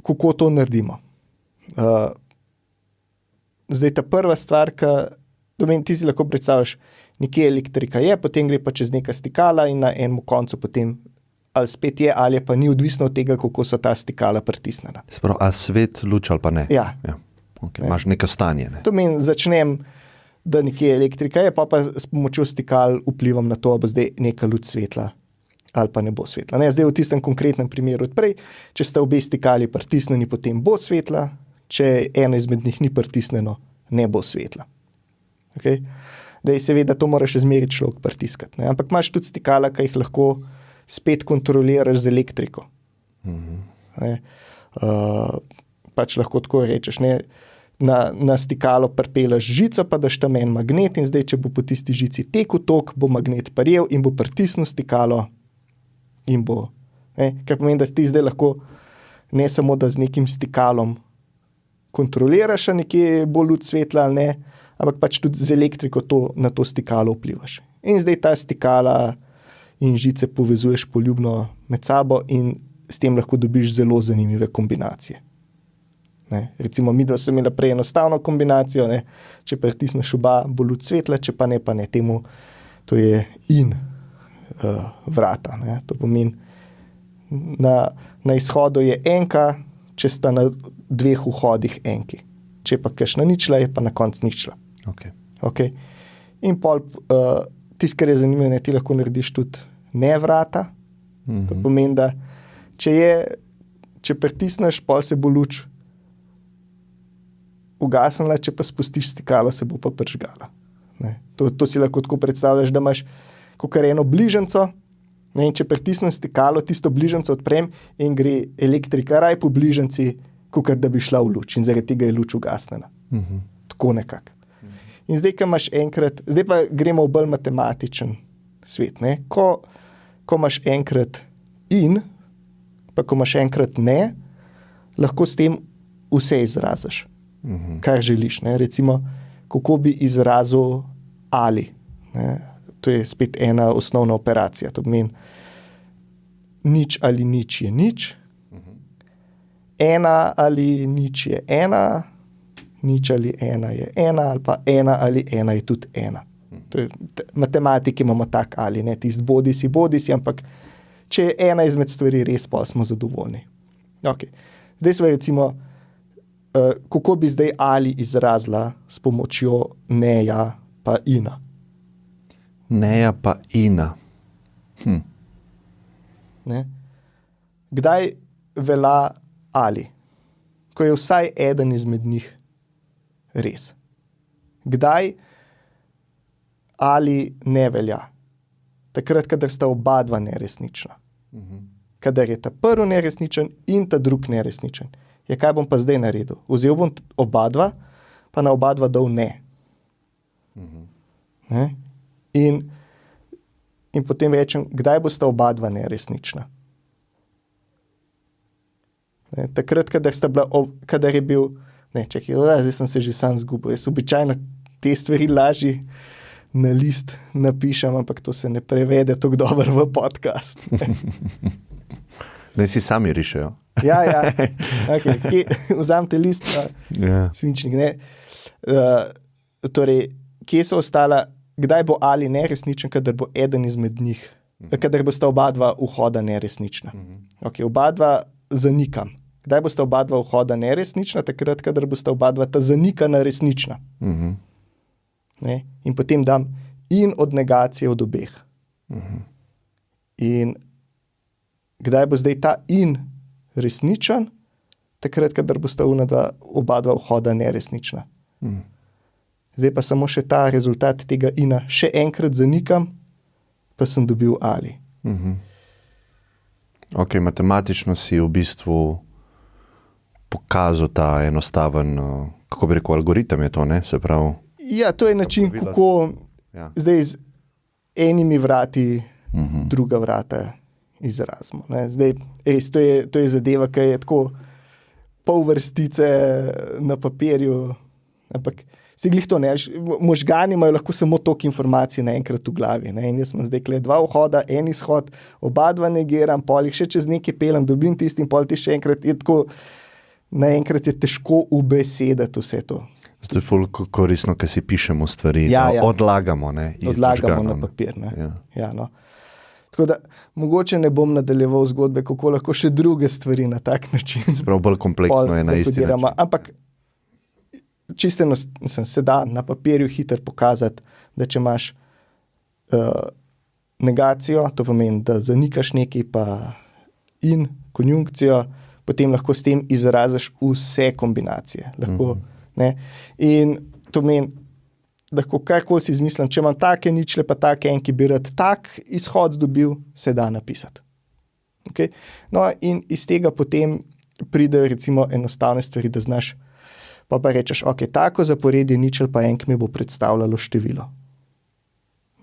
kako to naredimo? Zdaj ta prva stvar, ti si lahko predstavljaš, nekje elektrika je, potem gre pa čez neka stikala in na enem koncu potem ali spet je, ali je pa ni, odvisno od tega, kako so ta stikala pritisnjena. Sprav, a svet, luč ali pa ne? Ja. Okay, imaš neko stanje. Ne? To meni, začnem da nekje elektrika je, pa s pomočjo stikal vplivam na to, da bo zdaj neka luč svetla ali pa ne bo svetla. Ne, zdaj v tistem konkretnem primeru odprej, če sta obe stikali pritisnjeni, potem bo svetla, če eno izmed njih ni pritisnjeno, ne bo svetla. Okay? Dej, seveda to moraš izmeriti človek pritiskati. Ne? Ampak imaš tudi stikala, ki jih lahko spet kontroliraš z elektriko. Ne? Pač lahko tako rečeš, ne? Na stikalo pripeleš žico, pa daš tam en magnet in zdaj, če bo po tisti žici tekel tok, bo magnet parjel in bo pritisnil stikalo in bo. Ne? Kar pomeni, da ti zdaj lahko ne samo, da z nekim stikalom kontroliraš, a nekje bo luč svetla ali ne, ampak pač tudi z elektriko na to stikalo vplivaš. In zdaj ta stikala in žice povezuješ poljubno med sabo in s tem lahko dobiš zelo zanimive kombinacije. Ne? Recimo, midva sem imela prej enostavno kombinacijo, ne? Če pritisneš oba, bo luč svetla, če pa ne, temu, to je in vrata. Ne? To pomeni, na izhodu je enka, če sta na 2 vhodih enki. Če pa kakšna ničla, je pa na koncu ničla. Okay. In pol, tisto, kar je zanimivo, ti lahko narediš tudi ne vrata. To pomeni, da če pritisneš, pol se bo luč ugasnila, če pa spustiš stikalo, se bo pa prižgala. Ne? To si lahko tako predstavljaš, da imaš kakor eno bližnjico, ne? In če pritisnem stikalo, tisto bližnjico odprem in gre elektrika raj po bližnjici, kakor da bi šla v luč in zaradi tega je luč ugasnjena. Tako nekako. In zdaj, zdaj pa gremo v bolj matematičen svet. Ne? Ko imaš enkrat in, pa ko imaš enkrat ne, lahko s tem vse izraziš. Kar želiš. Ne? Recimo, kako bi izrazil ali. Ne? To je spet ena osnovna operacija. To pomeni, nič ali nič je nič, ena ali nič je ena, nič ali ena je ena, ali pa ena ali ena je tudi ena. To je, matematiki imamo tak ali, ne, tist bodi si, ampak če je ena izmed stvari res, pa smo zadovoljni. Okay. Zdaj smo recimo, kako bi zdaj ali izrazila s pomočjo neja pa ina. Neja pa ina. Ne? Kdaj velja ali? Ko je vsaj eden izmed njih res. Kdaj ali ne velja? Takrat, kadar sta oba dva neresnična. Kadar je ta prvi neresničen in ta drugi neresničen. Ja, kaj bom pa zdaj naredil? Vzel bom oba dva, pa na oba dva dal ne. Ne? In potem rečem, kdaj bosta oba dva neresnična. Ne? Takrat, kadar je bil, zdaj sem se že sam zgubil. Jaz običajno te stvari lažje na list napišem, ampak to se ne prevede tako dobro v podcast. Ne si sami rišejo. Ja. Okay. Vzamite list, svinčnik. Ne? Torej, kje so ostala, kdaj bo ali neresničen, kadar bo eden izmed njih, kadar bosta oba dva vhoda neresnična. Okay, oba dva zanikam. Kdaj bosta oba dva vhoda neresnična? Takrat, kadar bosta oba dva ta zanikana resnična. Ne? In potem dam in od negacije od obeh. In kdaj bo zdaj ta in resničen? Takrat, kadar bosta oba dva vhoda neresnična. Zdaj pa samo še ta rezultat tega ina še enkrat zanikam, pa sem dobil ali. Ok, matematično si v bistvu pokazal ta enostaven, kako bi rekel, algoritem je to, ne? Se pravi... Ja, to je način, kako zdaj z enimi vrati druga vrata izrazimo. Ne? Zdaj, res, to je zadeva, ki je tako pol vrstice na papirju, ampak si glih to ne, možgani imajo lahko samo toliko informacij naenkrat v glavi. Ne? In jaz sem zdaj dva vhoda, en izhod, oba dva negiram, pol jih še čez nekaj pelem, dobim tisti in pol ti še enkrat je tako, naenkrat je težko ubesedati vse to. Zato je ful koristno, ker si pišemo stvari, odlagamo, ne, odlagamo na papir, ne. Ja, no. Tako da, mogoče ne bom nadaljeval zgodbe, kako lahko še druge stvari na tak način. Sprav bolj kompleksno je na isti način. Ampak čisto se da na papirju hitro pokazati, da če imaš negacijo, to pomeni, da zanikaš nekaj, pa in konjunkcijo, potem lahko s tem izraziš vse kombinacije. Lahko, ne? In to pomeni, lahko karkoli si izmislim, če imam take ničle, pa take en, ki bi rad tak izhod dobil, se da napisati. Okay? No, in iz tega potem pridejo recimo enostavne stvari, da znaš, pa rečeš, ok, tako zaporedje ničel pa en, ki mi bo predstavljalo število.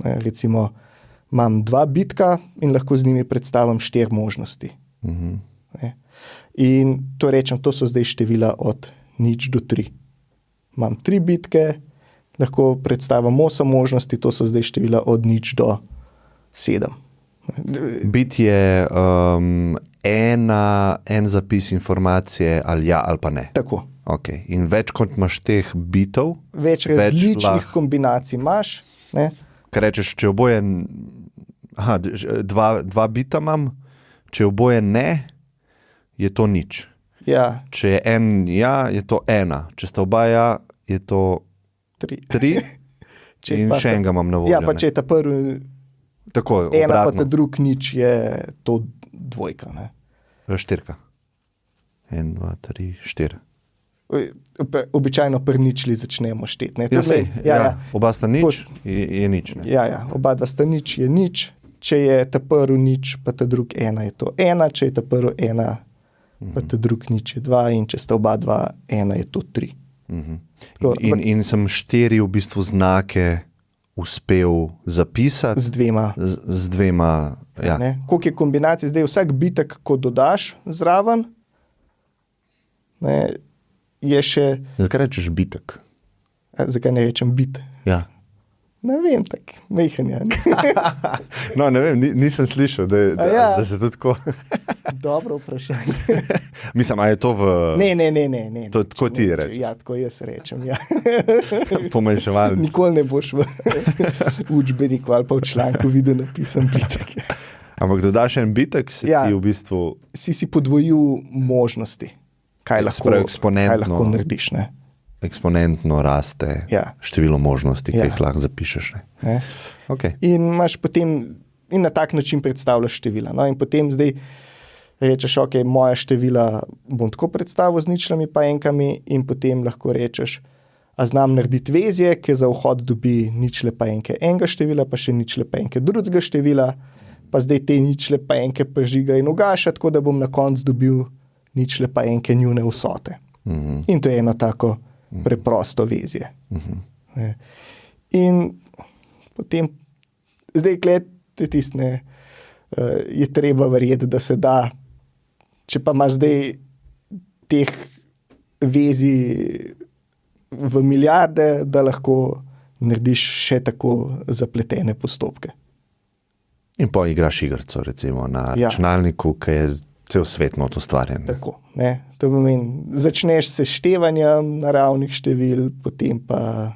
Ne, recimo, imam 2 bitka in lahko z njimi predstavljam 4 možnosti. Ne? In to rečem, to so zdaj števila od 0 do 3. Imam 3 bitke, lahko predstavim 8 možnosti, to so zdaj števila od 0 do 7. Bit je en zapis informacije ali ja ali pa ne. Tako. Okay. In več kot imaš teh bitov, več različnih kombinacij imaš. Ne? Kaj rečeš, če oboje, dva bita imam, če oboje ne, je to nič. Ja. Če je en ja, je to 1. Če sta oba ja, je to 3. In še enega imam na voljo. Ja, pa če je ta prvi tako, ena, obratno. pa ta drug nič, je to 2. Ne? 4. 1, 2, 3, 4. Običajno pri ničli začnemo šteti. Oba sta nič, je nič. Ne? Ja, oba dva sta nič, je nič. Če je ta prvi nič, pa ta drug 1, je to 1. Če je ta prvi 1, pa ta drug nič, je 2. In če sta oba dva 1, je to 3. In sem 4 v bistvu znake uspel zapisati. Z dvema. Ja. Koliko je kombinacij? Zdaj vsak bitek, ko dodaš zraven, ne, je še... Zakaj rečeš bitek? Zakaj ne rečem bit? Ja. Ne vem, tak, mejhen je. No, ne vem, nisem slišal, da se to tako... Dobro vprašanje. Mislim, a je to v... Ne. To tako ti rečeš. Ja, tako jaz rečem, ja. Pomenševalnic. Nikoli ne boš v učbeniku ali pa v članku videl napisan bitek. Ampak dodaš en bitek, ti v bistvu... Si podvojil možnosti, kaj lahko narediš, ne? Eksponentno raste število možnosti, ki jih lahko zapišeš. Ne? Okay. In imaš potem, in na tak način predstavljaš števila. No? In potem zdaj rečeš, ok, moja števila bom tako predstavil z ničlami pa enkami in potem lahko rečeš, a znam narediti vezje, ki za vhod dobi ničle pa enke enega števila, pa še ničle pa enke drugega števila, pa zdaj te ničle pa enke prežiga in ugaša, tako da bom na koncu dobil ničle pa enke njune vsote. In to je eno tako preprosto vezje. In potem, zdaj je treba verjeti, da se da, če pa imaš zdaj teh vezi v milijarde, da lahko narediš še tako zapletene postopke. In pa igraš igrico, recimo na računalniku, ki je cel svet not ustvarjen. Tako, ne. To pomeni, začneš se števanjem naravnih števil, potem pa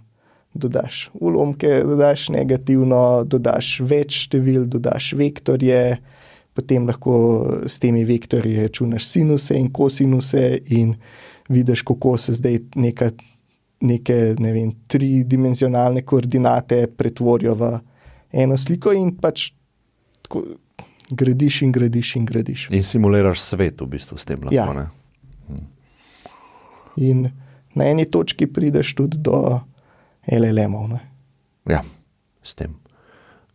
dodaš ulomke, dodaš negativno, dodaš več števil, dodaš vektorje, potem lahko s temi vektorji računaš sinuse in kosinuse in vidiš, kako se zdaj neke, ne vem, 3-dimenzionalne koordinate pretvorijo v eno sliko in pač tako gradiš in gradiš in gradiš. In simuliraš svet v bistvu s tem lahko, ne? In na eni točki prideš tudi do LLM-ov, ne? Ja, s tem.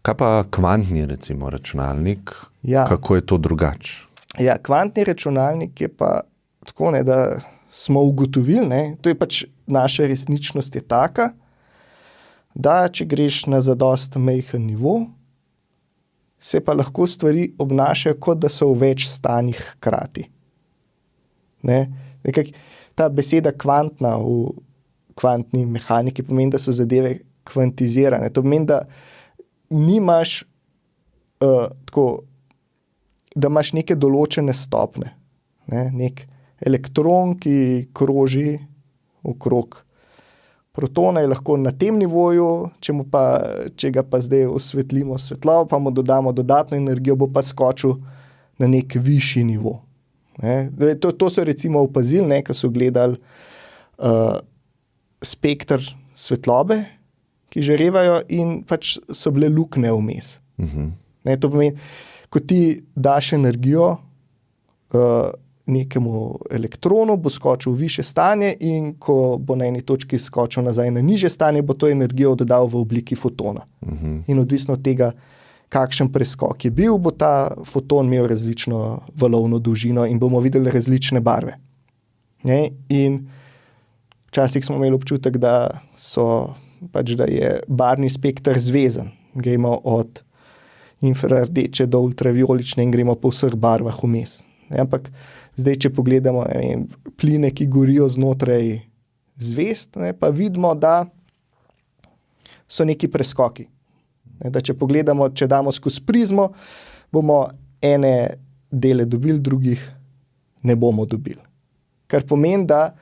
Kaj pa kvantni, recimo, računalnik? Ja. Kako je to drugače? Ja, kvantni računalnik je pa tako, ne, da smo ugotovili, ne, to je pač naša resničnost je taka, da če greš na zadost majhen nivo, se pa lahko stvari obnašajo, kot da so v več stanjih hkrati. Ne? Ta beseda kvantna v kvantni mehaniki pomeni, da so zadeve kvantizirane. To pomeni, da nimaš tako, da imaš neke določene stopne. Ne? Nek elektron, ki kroži okrog protona, je lahko na tem nivoju, če ga pa zdaj osvetlimo svetlobo, pa mu dodamo dodatno energijo, bo pa skočil na nek višji nivo. Ne? To so recimo opazili, ko so gledali spekter svetlobe, ki žarevajo in pač so bile luknje vmes. Ne, to pomeni, ko ti daš energijo nekemu elektronu, bo skočil v višje stanje in ko bo na eni točki skočil nazaj na nižje stanje, bo to energijo oddal v obliki fotona. In odvisno od tega, kakšen preskok je bil, bo ta foton imel različno valovno dolžino in bomo videli različne barve. Ne? In včasih smo imeli občutek, da je barvni spekter zvezen. Gremo od infrardeče do ultraviolične in gremo po vseh barvah vmes. Ampak zdaj, če pogledamo pline, ki gorijo znotraj zvezd, pa vidimo, da so neki preskoki. Da če pogledamo, če damo skozi prizmo, bomo ene dele dobili, drugih ne bomo dobili. Kar pomeni, da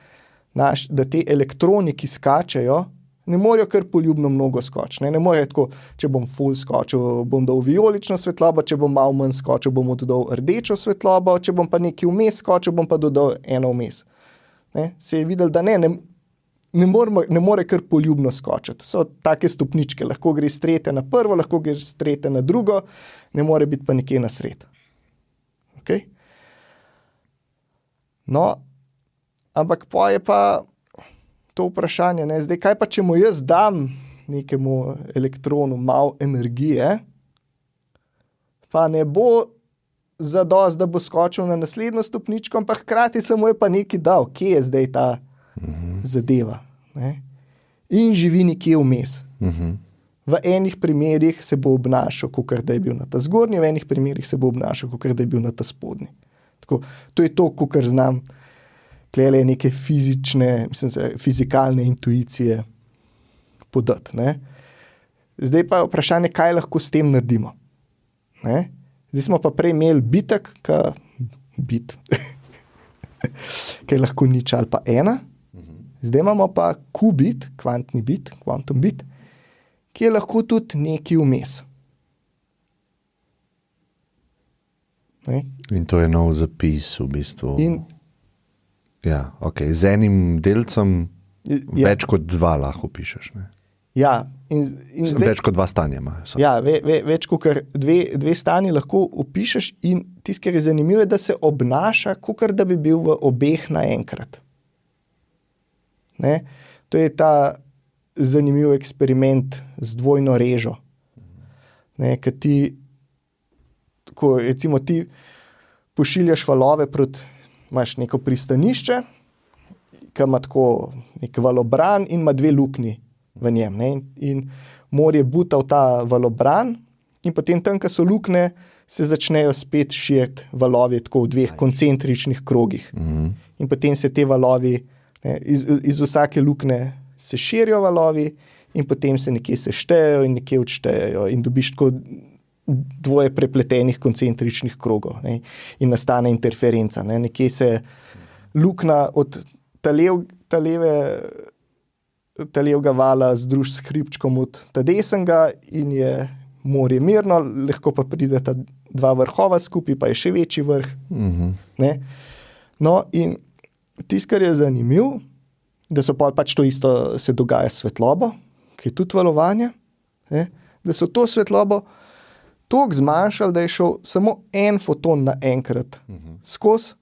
te elektroni, ki skačejo, ne morejo kar poljubno mnogo skočiti. Ne morejo tako, če bom full skočil, bom dal vijolično svetlobo, če bom malo manj skočil, bom dodal rdečo svetlobo, če bom pa nekaj vmes skočil, bom pa dodal eno vmes. Se je videlo, da ne more kar poljubno skočiti. So take stopničke, lahko gre s tretje na prvo, lahko gre s tretje na drugo, ne more biti pa nekje na sred. Okay? No, ampak pa je pa to vprašanje, zdaj kaj pa, če mu jaz dam nekemu elektronu malo energije, pa ne bo zadost, da bo skočil na naslednjo stopničko, ampak hkrati se mu je pa nekaj dal, kje je zdaj ta zadeva. Ne? In živi nekje vmes. V enih primerih se bo obnašal, kakor da je bil na ta zgornji, v enih primerih se bo obnašal, kakor da je bil na ta spodnji. Tako, to je to, kakor znam tlele neke fizikalne intuicije podati. Ne? Zdaj pa je vprašanje, kaj lahko s tem naredimo. Ne? Zdaj smo pa prej imeli bitek, ki je lahko nič ali pa ena. Zdaj imamo pa qubit, kvantni bit, quantum bit, ki je lahko tudi nekaj vmes. Ne? In to je nov zapis v bistvu. Ja, okay. Z enim delcem več kot dva lahko pišeš. Ne? Ja. Več kot dva stanja imajo. Ja, več kot dve stanji lahko opišeš in tisto, kar je zanimivo, je, da se obnaša, kakor da bi bil v obeh naenkrat. Ne? To je ta zanimiv eksperiment z dvojno režo. Ne? Ker ti pošiljaš valove imaš neko pristanišče, ki ima tako nek valobran in ima dve luknji v njem. Ne? In morje buta v ta valobran in potem tam, ko so luknje, se začnejo spet širiti valovi tako v dveh koncentričnih krogih. In potem se te valovi, iz vsake luknje se širijo valovi in potem se nekje seštejejo in nekje odštejejo in dobiš tako dvoje prepletenih koncentričnih krogov, ne, in nastane interferenca. Ne. Nekje se luknja od talevega vala združi s hribčkom od ta desnega in je morje mirno, lahko pa pride ta dva vrhova skupaj, pa je še večji vrh. Ne. No, in tisto, kar je zanimivo, da so pač to isto se dogaja s svetlobo, ki je tudi valovanje, ne, da so to svetlobo toliko zmanjšali, da je šel samo en foton naenkrat skozi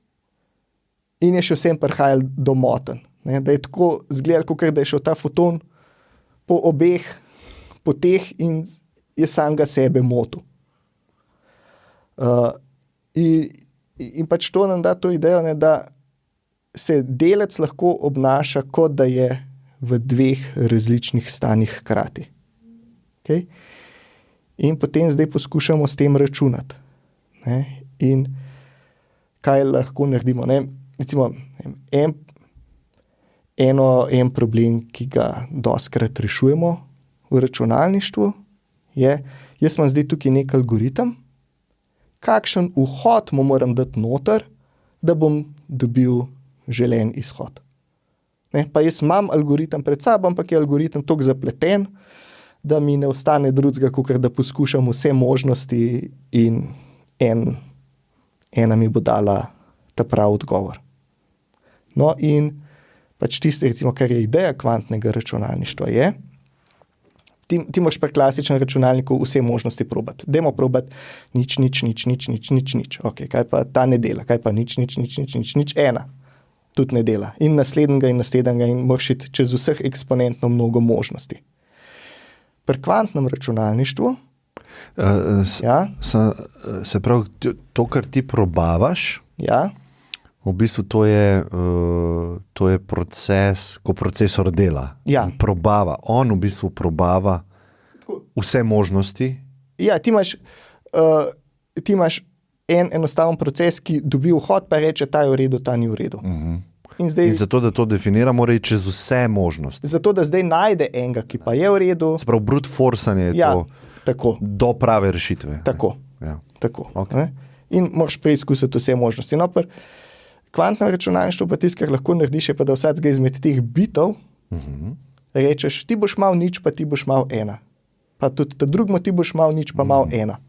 in je še vsem prihajal do motenj. Da je tako izgledalo, kot da je šel ta foton po obeh poteh in je samega sebe motil. In pač to nam da to idejo, ne, da se delec lahko obnaša, kot da je v dveh različnih stanjih hkrati. Okay? In potem zdaj poskušamo s tem računati. Ne? In kaj lahko naredimo? Ne? Recimo, en problem, ki ga dostikrat rešujemo v računalništvu, je, jaz imam zdaj tukaj nek algoritem, kakšen vhod mu moram dati noter, da bom dobil želen izhod. Ne? Pa jaz imam algoritem pred sabo, ampak je algoritem toliko zapleten, da mi ne ostane drugega, kakor da poskušam vse možnosti in ena mi bo dala ta pravi odgovor. No in pač tiste, recimo, kar je ideja kvantnega računalništva, je, ti moraš pri klasičnem računalniku vse možnosti probati. Dajmo probati nič. Ok, kaj pa ta ne dela, kaj pa nič, ena. Tudi ne dela. In naslednjega in moraš iti čez vseh eksponentno mnogo možnosti. Pri kvantnem računalništvu se pravi, to, kar ti probavaš, ja, v bistvu to je proces, ko procesor dela. Ja. Probava. On v bistvu probava vse možnosti. Ja, ti imaš en enostaven proces, ki dobi vhod, pa reče, ta je v redu, ta ni v redu. In zato, da to definira, mora iti čez vse možnosti. Zato, da zdaj najde enega, ki pa je v redu. Se pravi, brute forcing je to tako. Do prave rešitve. Tako. Ja. Tako. Okay. In moraš preizkusiti vse možnosti. No, pri kvantnem računalništvu pa tisto, kar lahko narediš, je pa, da vsakega izmed teh bitov rečeš, ti boš imel nič, pa ti boš imel ena. Pa tudi ta drugmo ti boš imel nič, pa imel ena.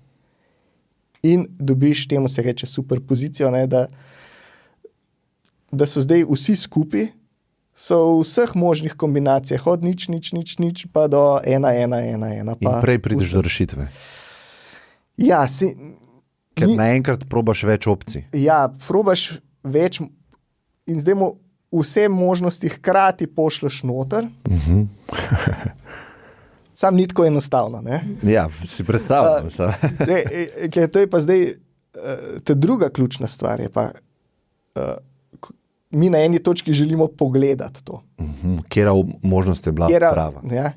In dobiš, temu se reče superpozicijo, ne, da so zdaj vsi skupaj, so v vseh možnih kombinacijah, od nič, pa do ena. In prej prideš do rešitve. Ja, ker naenkrat probaš več opcij. Ja, probaš več in zdaj mu vse možnosti hkrati pošleš noter. Sam ni tako enostavno, ne? Ja, si predstavljam. Ker to je pa zdaj ta druga ključna stvar, je pa mi na eni točki želimo pogledati to. Kjera možnost je bila prava. Ja.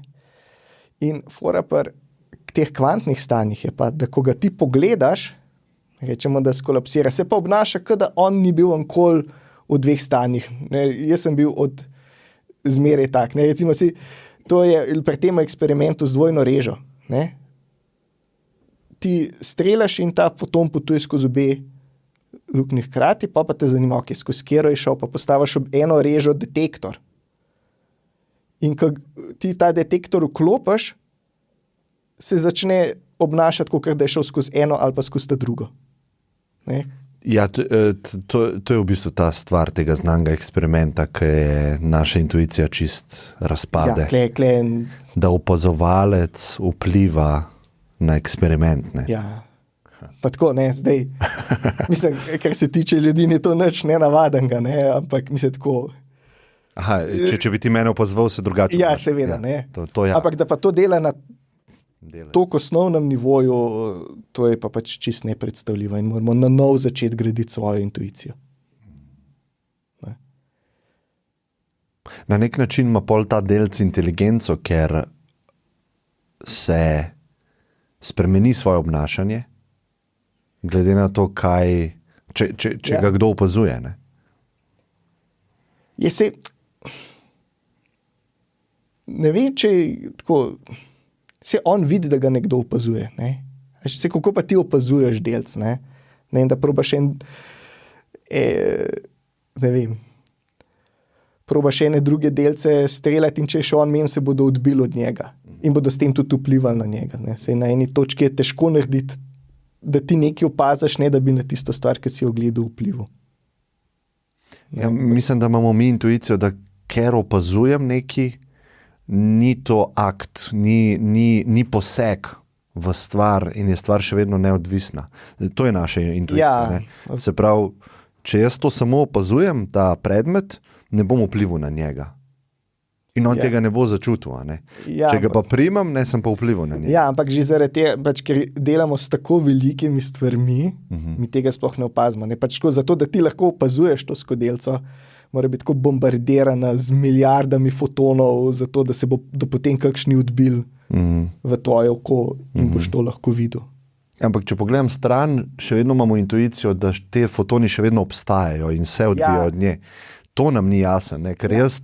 In fora pri teh kvantnih stanjih je pa, da ko ga ti pogledaš, rečemo, da skolapsira, se pa obnaša, kot da on ni bil nikoli v dveh stanjih. Ne, jaz sem bil od zmeraj tak. Ne, recimo to je pri tem eksperimentu z dvojno režo. Ne. Ti streljaš in ta foton potuje skozi obe luknji hkrati, pa te zanima, okay, skozi katero je šel, pa postaviš ob eno režo detektor. In ko ti ta detektor vklopiš, se začne obnašati, kot da je šel skozi eno ali pa skozi ta drugo. Ne? Ja, to je v bistvu ta stvar tega znanega eksperimenta, ki je naša intuicija čist razpade. Ja, da opazovalec vpliva na eksperiment. Ne? Ja. Pa tako, ne, zdaj, mislim, kar se tiče ljudi, ni to nič nenavadenega, ne, ampak mislim tako. Aha, če bi ti mene opazoval, se drugače. Ja, seveda, ne. To ja. Ampak da pa to dela na toliko osnovnem nivoju, to je pa pač čist nepredstavljivo in moramo na nov začeti graditi svojo intuicijo. Ne. Na nek način ima pol ta delc inteligenco, ker se spremeni svoje obnašanje, glede na to, kaj, če ga kdo opazuje. Ne? Ne vem, če tako, se on vidi, da ga nekdo opazuje. Ne? Se kako pa ti opazuješ delc, ne? Ne, da probaš ne vem, probaš ene druge delce streljati in če je še on mem, se bodo odbili od njega in bodo s tem tudi vplivali na njega. Ne? Sej na eni točki je težko narediti, da ti nekaj opaziš, ne da bi na tisto stvar, ki si jo gledal, vplival. Ja, mislim, da imamo mi intuicijo, da ker opazujem nekaj, ni to akt, ni poseg v stvar in je stvar še vedno neodvisna. To je naša intuicija. Ja. Ne? Se pravi, če jaz to samo opazujem, ta predmet, ne bom vplival na njega. In on tega ne bo začutil. Ne? Ja, če ga pa primam, ne sem pa vplival na njega. Ja, ampak že zaradi tega, pač, ker delamo s tako velikimi stvarmi, mi tega sploh ne opazimo. Ne? Pač zato, da ti lahko opazuješ to skodelico, mora biti tako bombardirana z milijardami fotonov, zato da se bo potem kakšni odbil v tvoje oko in boš to lahko videl. Ampak če pogledam stran, še vedno imamo intuicijo, da te fotoni še vedno obstajajo in se odbijajo od nje. To nam ni jasno, ne? Ker jaz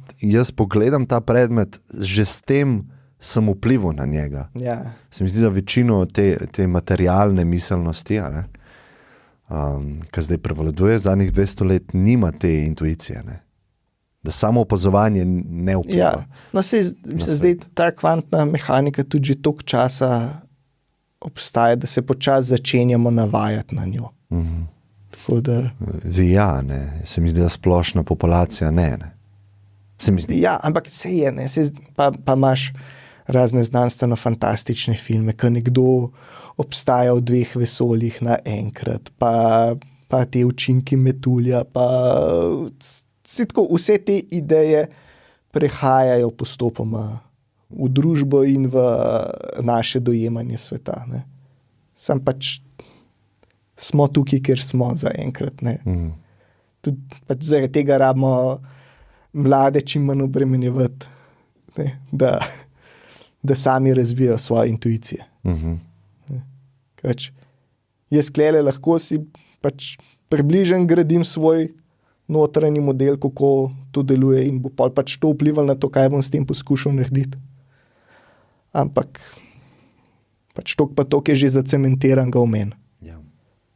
pogledam ta predmet, že s tem sem vplival na njega. Ja. Se mi zdi, da večino te materialne miselnosti, ki zdaj prevladuje zadnjih 200 let, nima te intuicije. Ne? Da samo opazovanje ne vpliva. Ja. No, zdaj ta kvantna mehanika tudi že toliko časa obstaja, da se počasi začenjamo navajati na njo. Ja, ne. Se mi zdi, da splošna populacija ne. se mi zdi. Ja, ampak vse je, ne, pa imaš razne znanstveno-fantastične filme, ko nekdo obstaja v 2 vesoljih naenkrat, pa te učinki metulja, pa tako, vse te ideje prehajajo postopoma v družbo in v naše dojemanje sveta. Ne. Sam pač smo tukaj, ker smo zaenkrat. Tudi pač zaradi tega rabimo mlade čim manj obremenjevati, da sami razvijajo svoje intuicije. Pač, jaz klele lahko si pač približen gradim svoj notranji model, kako to deluje in bo pač to vplivalo na to, kaj bom s tem poskušal narediti. Ampak pač tok pa tok je že zacementiran ga v meni. Ja.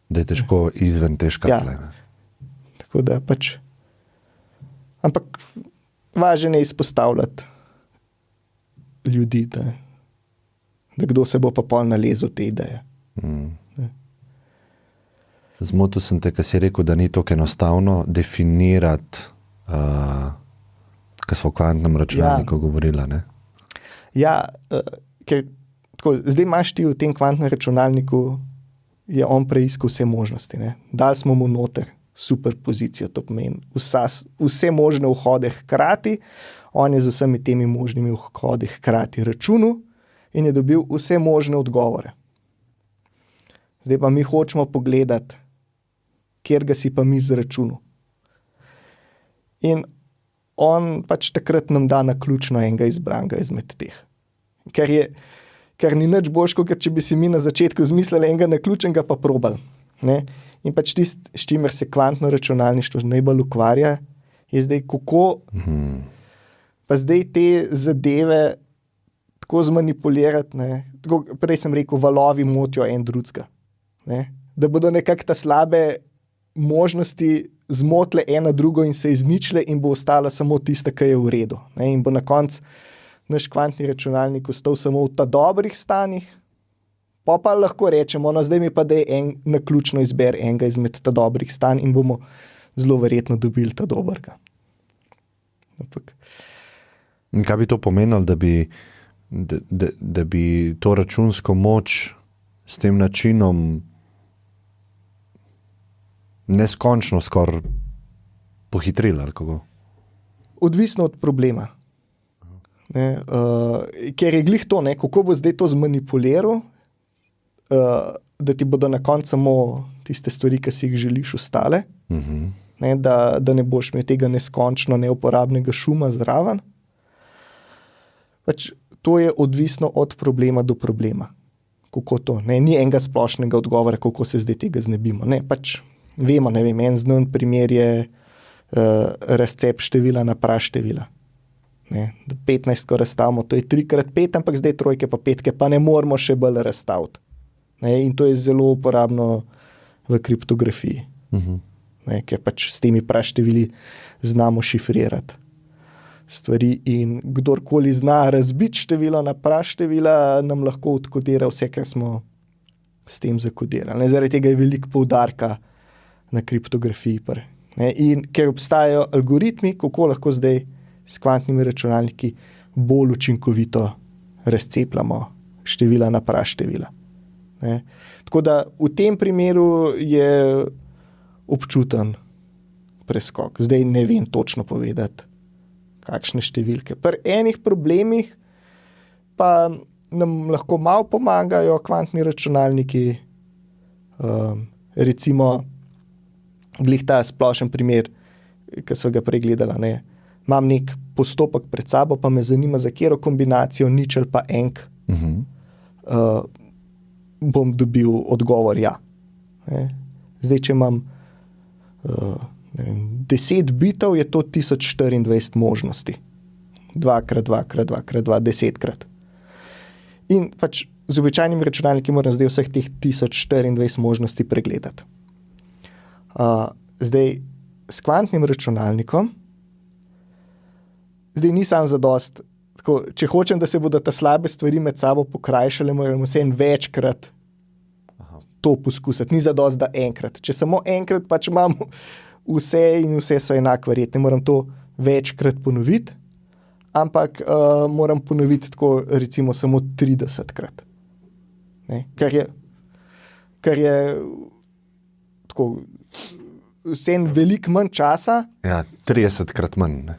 Da je težko izven te škatle. Ja. Tako da pač ampak važno je izpostavljati ljudi, da kdo se bo pa pol nalezel te ideje. Zmotil sem te, ko si rekel, da ni tako enostavno definirati, ko smo o kvantnem računalniku govorila. Ne? Ja, ker tako, zdaj imaš ti v tem kvantnem računalniku, je on preiskal vse možnosti. Ne? Dali smo mu noter superpozicijo, to pomeni vse možne vhode hkrati, on je z vsemi temi možnimi vhodi hkrati računal in je dobil vse možne odgovore. Zdaj pa mi hočemo pogledati, kjer ga si pa mi zračunal. In on pač takrat nam da naključno enega izbranega izmed teh. Ker ni nič boljš, kot če bi si mi na začetku zmislili enega naključenega pa probali. Ne? In pač tisto, s čimer se kvantno računalništvo najbolj ukvarja, je zdaj kako pa zdaj te zadeve tako zmanipulirati. Ne? Tako, prej sem rekel, valovi motijo en drugega. Da bodo nekako ta slabe možnosti zmotile ena drugo in se izničile in bo ostala samo tista, ki je v redu. In bo na koncu naš kvantni računalnik ostal samo v ta dobrih stanjih, pa lahko rečemo, no zdaj mi pa daj naključno izber enega izmed ta dobrih stanj in bomo zelo verjetno dobili ta dobrega. In kaj bi to pomenilo, da bi to računsko moč s tem načinom neskončno skoraj pohitrili, ali kako? Odvisno od problema. Ker je glih to, kako bo zdaj to zmanipuliral, da ti bodo na koncu samo tiste stvari, ki si jih želiš, ostale, da ne boš imel tega neskončno neuporabnega šuma zraven. Pač to je odvisno od problema do problema. Kako to? Ni enega splošnega odgovora, kako se zdaj tega znebimo. Pač vemo, en znan primer je razcep števila na praštevila. 15, ko razstavimo, to je 3x5, ampak zdaj trojke pa petke, pa ne moramo še bolj razstaviti. In to je zelo uporabno v kriptografiji. Ker pač s temi praštevili znamo šifrirati stvari in kdorkoli zna razbiti število na praštevila, nam lahko odkodira vse, kar smo s tem zakodirali. Zaradi tega je veliko poudarka na kriptografiji. In ker obstajajo algoritmi, kako lahko zdaj s kvantnimi računalniki bolj učinkovito razcepljamo števila na praštevila. Tako da v tem primeru je občuten preskok. Zdaj ne vem točno povedati, kakšne številke. Pri enih problemih pa nam lahko malo pomagajo kvantni računalniki. Recimo, glih ta splošen primer, ki so ga pregledala. Imam nek postopek pred sabo, pa me zanima, za katero kombinacijo nič ali pa enk bom dobil odgovor ja. Zdaj, če imam 10 bitov, je to 1024 možnosti. 2x2x2x2, 10-krat. In pač z običajnimi računalniki moram zdaj vseh teh 1024 možnosti pregledati. Zdaj, s kvantnim računalnikom zdaj nisem zadost. Tako, če hočem, da se bodo ta slabe stvari med sabo pokrajšale, moram vseeno večkrat to poskusiti. Ni zadost, da enkrat. Če samo enkrat pač imam vse in vse so enako verjetne, moram to večkrat ponoviti, ampak moram ponoviti tako recimo samo 30krat. Ne? Kar je tako vsem veliko manj časa. Ja, 30krat manj. Ne?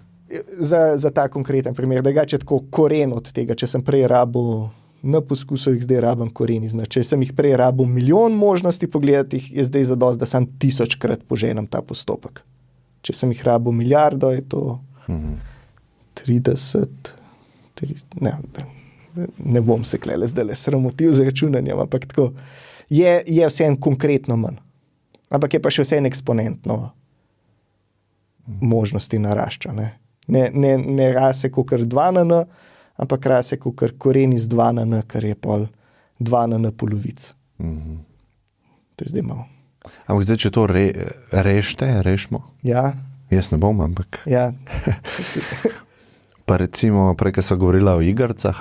Za ta konkreten primer, da je tako koren od tega, če sem prej rabil na poskusu, jih zdaj rabim koren iznači. Če sem jih prej rabil milijon možnosti pogledati, je zdaj zadost, da sam 1000krat poženem ta postopek. Če sem jih rabil milijardo, je to 30, ne bom se klele zdaj sramotil z računanjem, ampak tako je vsem konkretno manj. Ampak je pa še vsem eksponentno možnosti narašča, ne? Ne rase kakor 2 na n, ampak rase kakor koren iz 2 na n, kar je pol 2 na n polovic. To je zdaj malo. Ampak zdaj, če to rešimo? Ja. Jaz ne bom, ampak... Ja. Pa recimo, prej, ko sva govorila o igrcah,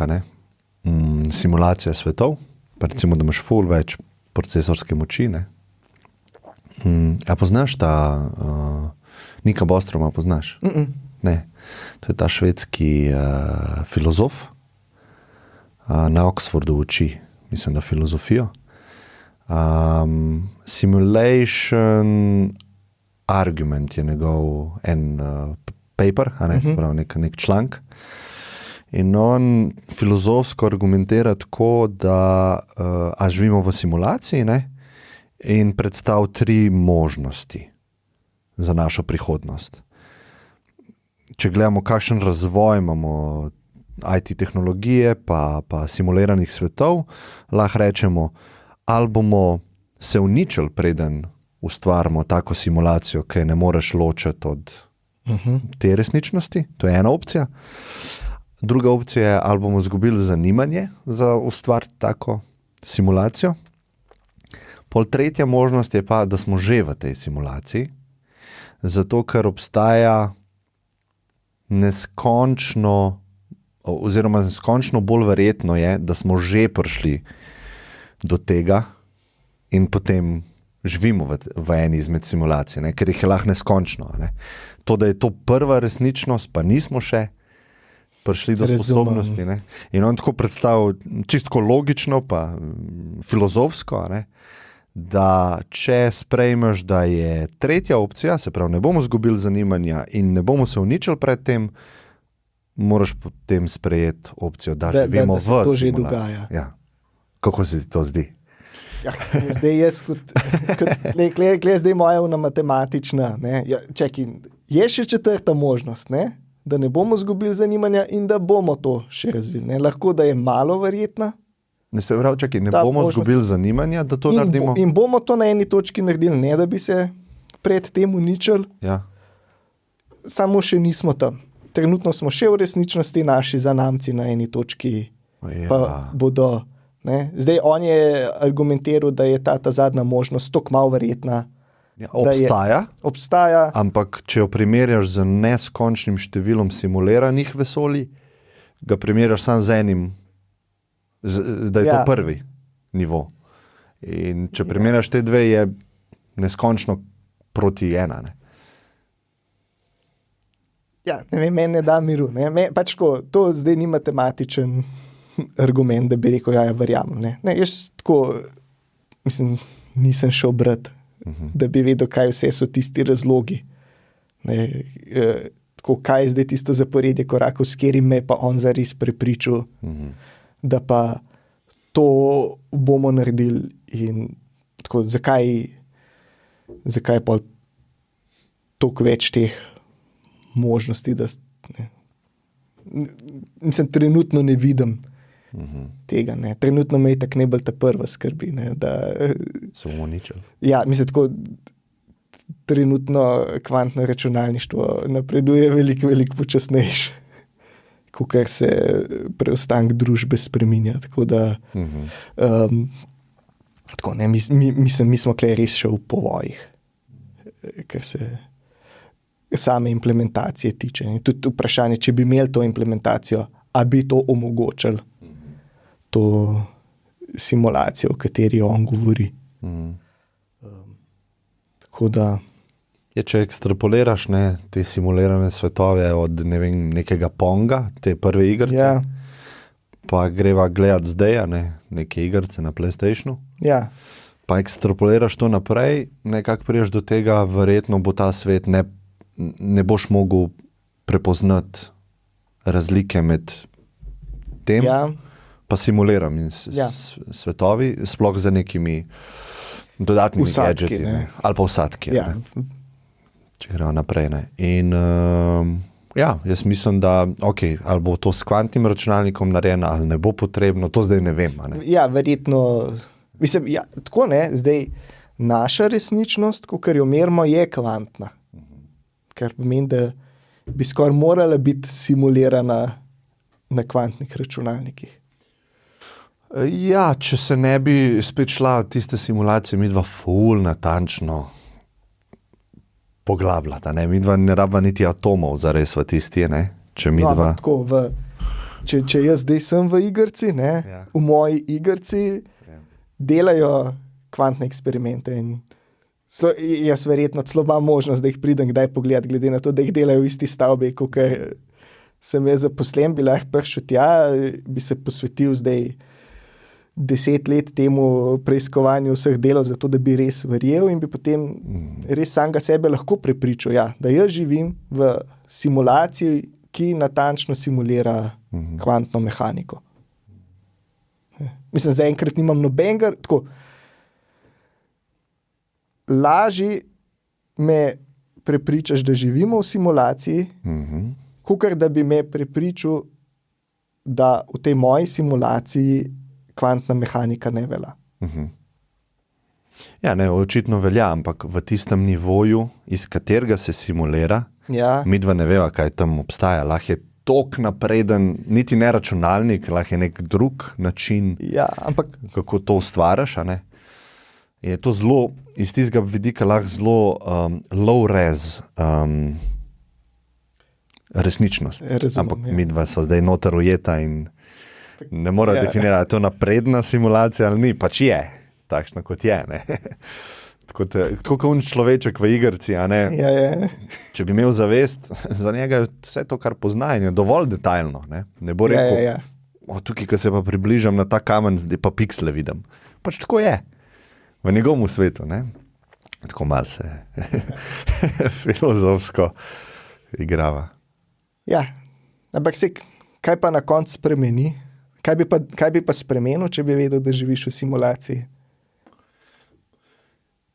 simulacija svetov, pa recimo, da imaš ful več procesorske moči, ne? A poznaš ta Nika Bostroma, poznaš? Ne. To je ta švedski filozof, na Oxfordu uči, mislim, da filozofijo. Simulation argument je njegov paper, se pravi nek članek. In on filozofsko argumentira tako, da živimo v simulaciji, ne? In predstav 3 možnosti za našo prihodnost. Če gledamo, kakšen razvoj imamo IT tehnologije pa simuliranih svetov, lahko rečemo, ali bomo se uničili, preden ustvarimo tako simulacijo, ki ne moreš ločiti od te resničnosti. To je ena opcija. Druga opcija je, ali bomo izgubili zanimanje za ustvariti tako simulacijo. Pol tretja možnost je pa, da smo že v tej simulaciji, zato ker obstaja neskončno bolj verjetno je, da smo že prišli do tega in potem živimo v eni izmed simulacij, ne? Ker jih je lahko neskončno. Ne? To, da je to prva resničnost, pa nismo še prišli do sposobnosti. Ne? In on tako predstavil, čisto logično pa filozofsko, ne? Da če sprejmeš, da je tretja opcija, se pravi, ne bomo izgubili zanimanja in ne bomo se uničili pred tem, moraš potem sprejeti opcijo, da živimo v simulaciji. To že dogaja. Ja. Kako se ti to zdi? Ja, zdaj jaz zdaj moja matematična, ne? Ja, čekaj, je še 4. možnost, ne? Da ne bomo izgubili zanimanja in da bomo to še razvili. Ne? Lahko, da je malo verjetna. Ne se pravi, čakaj, ne bomo izgubili zanimanja, da to naredimo? In bomo to na eni točki naredili, ne da bi se pred tem uničili. Ja. Samo še nismo tam. Trenutno smo še v resničnosti naši zanamci na eni točki, pa bodo. Ne? Zdaj, on je argumentiral, da je ta zadnja možnost toliko malo verjetna. Ja, obstaja, ampak če jo primerjaš z neskončnim številom simuliranih vesolij, ga primerjaš samo z enim, da je to prvi nivo. In če primerjaš te dve, je neskončno proti 1. Ne? Ja, ne vem, meni ne da miru. Pač to zdaj ni matematičen argument, da bi rekel, ja, verjamem. Ne, jaz tako, mislim, nisem šel brati, da bi vedel, kaj vse so tisti razlogi. Tako, kaj je zdaj tisto zaporedje korakov, s katerim me pa on zares prepričal, da pa to bomo naredili in tako, zakaj pa toliko več teh možnosti, da mislim, trenutno ne vidim tega. Ne. Trenutno me je tak najbolj ta prva skrbi. Ne, da, se bomo uničili. Ja, mislim, tako trenutno kvantno računalništvo napreduje veliko počasnejše, kakor se preostanek družbe spreminja. Tako da tako, ne, mi smo tukaj res še v povojih, ker se same implementacije tiče. In tudi vprašanje, če bi imeli to implementacijo, a bi to omogočili, to simulacijo, o kateri on govori. Tako da... Če ekstrapoliraš te simulirane svetove od nekega Ponga, te prve igrice, pa greva gledati zdaj, neke igrice na PlayStationu, pa ekstrapoliraš to naprej, nekako priješ do tega, verjetno bo ta svet, ne boš mogel prepoznati razlike med tem, pa simuliram in svetovi, sploh za nekimi dodatnimi gadgeti, ali pa vsadki, če gremo naprej. In jaz mislim, da ali bo to s kvantnim računalnikom narejeno, ali ne bo potrebno, to zdaj ne vem. Ja, verjetno, mislim, tako zdaj naša resničnost, kakor jo merimo, je kvantna. Kar pomeni, da bi skoraj morala biti simulirana na kvantnih računalnikih. Ja, če se ne bi spet šla tiste simulacije, midva ful natančno poglabljata, midva ne rabva niti atomov zares v tisti, če midva... Če jaz zdaj sem v igrici, v moji igrici delajo kvantne eksperimente in jaz verjetno celo imam možnost, da jih pridem kdaj pogledati, glede na to, da jih delajo v isti stavbi, kakor sem jaz zaposlen, bi lahko prišel tja, bi se posvetil zdaj 10 let temu preiskovanju vseh delov, zato da bi res verjel in bi potem res samega sebe lahko prepričal, da jaz živim v simulaciji, ki natančno simulira kvantno mehaniko. Mislim, zaenkrat nimam nobenega, tako lažje me prepričaš, da živimo v simulaciji, kakor da bi me prepričal, da v tej moji simulaciji kvantna mehanika ne velja. Ja, očitno velja, ampak v tistem nivoju, iz katerega se simulira, midva ne veva, kaj tam obstaja. Lahko je tok napreden, niti ne računalnik, lahko je nek drug način, kako to ustvaraš, Je to zelo, iz tistega vidika lahko zelo low res resničnost. Ampak midva so zdaj noter ujeta in ne mora definirati, to napredna simulacija ali ni, pač je, takšna kot je. Tako kot človeček v igrici, Če bi imel zavest, za njega je vse to, kar pozna in je dovolj detaljno. Ne bo rekel, tukaj, ko se pa približam na ta kamen, zdaj pa piksle vidim. Pač tako je. V njegovem svetu, Tako malo se filozofsko igrava. Ja, ampak kaj pa na koncu spremeni? Kaj bi pa spremenil, če bi vedel, da živiš v simulaciji?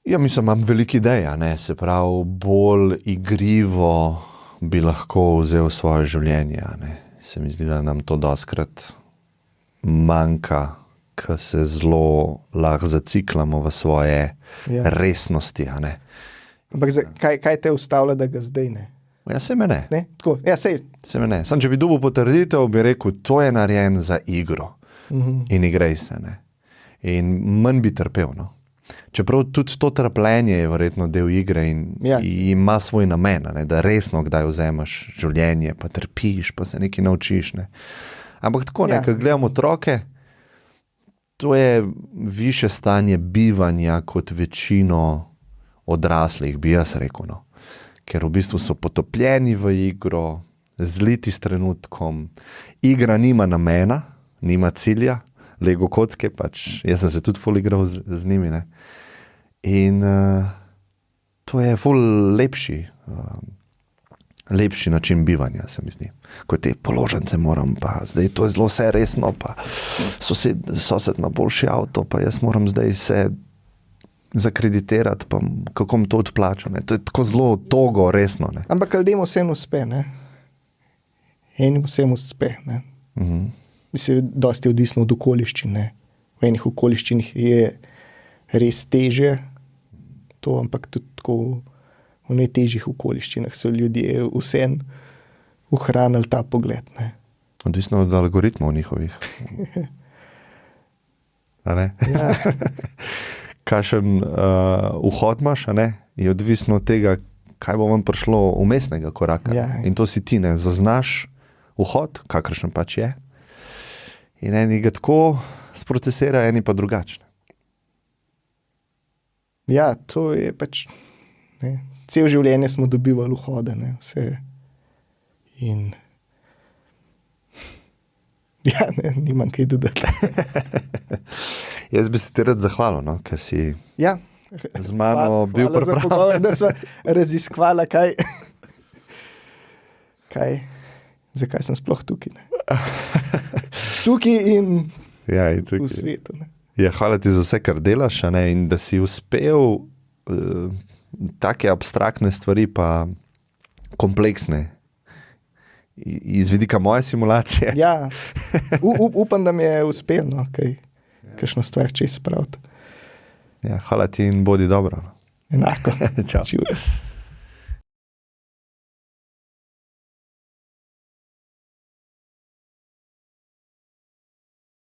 Ja, mislim, imam veliko idej, se pravi, bolj igrivo bi lahko vzel svoje življenje, Se mi zdi, da nam to dostikrat manjka, ko se zelo lahko zaciklamo v svoje resnosti, Ampak kaj te ustavlja, da ga zdaj ne? Ja, se me ne. Tako, se me ne. Sam, če bi dobil potrditev, bi rekel, to je narejen za igro. In igrej se, In manj bi trpel, Čeprav tudi to trpljenje je verjetno del igre in ima svoj namen, da resno kdaj vzameš življenje, pa trpiš, pa se nekaj naučiš, Ampak tako, ko gledamo otroke, to je više stanje bivanja kot večino odraslih, bi jaz rekel, Ker v bistvu so potopljeni v igro, zliti s trenutkom. Igra nima namena, nima cilja, Lego kocke, pač jaz sem se tudi ful igral z njimi, In to je ful lepši način bivanja, se mi zdi. Ko te položnice moram, pa zdaj to je zelo vse resno, pa sosed ima boljši avto, pa jaz moram zdaj se zakreditirati, pa kako mi to odplačam. To je tako zelo togo, resno. Ampak ljudem vsem uspe, Enim vsem uspe, Mislim, dosti je odvisno od okoliščin, V enih okoliščinah je res težje to, ampak tudi tako v najtežjih okoliščinah so ljudje vsem ohranili ta pogled, Odvisno od algoritmov njihovih. Kakšen vhod imaš, je odvisno od tega, kaj bo vam prišlo vmesnega koraka. In to si ti, zaznaš vhod, kakršen pač je. In eni ga tako sprocesirajo, eni pa drugačne. Ja, to je pač, cel življenje smo dobivali vhode, ne, vse. In ja, ne, nimam kaj dodati. Jaz bi se ti rad zahvalil, no, ker si Ja, z mano bil hvala za pripravljen. pogovor, da sva raziskvala, zakaj sem sploh tukaj. Ne. Tukaj in Ja, in v tukaj. svetu. Ne. Ja, hvala ti za vse, kar delaš, a ne, in da si uspel take abstraktne stvari pa kompleksne iz vidika moje simulacije. Ja, upam, da mi je uspelo, no, kakšno stvar čez spraviti. Ja, hvala ti in bodi dobro. Enako. Čau. Čuj.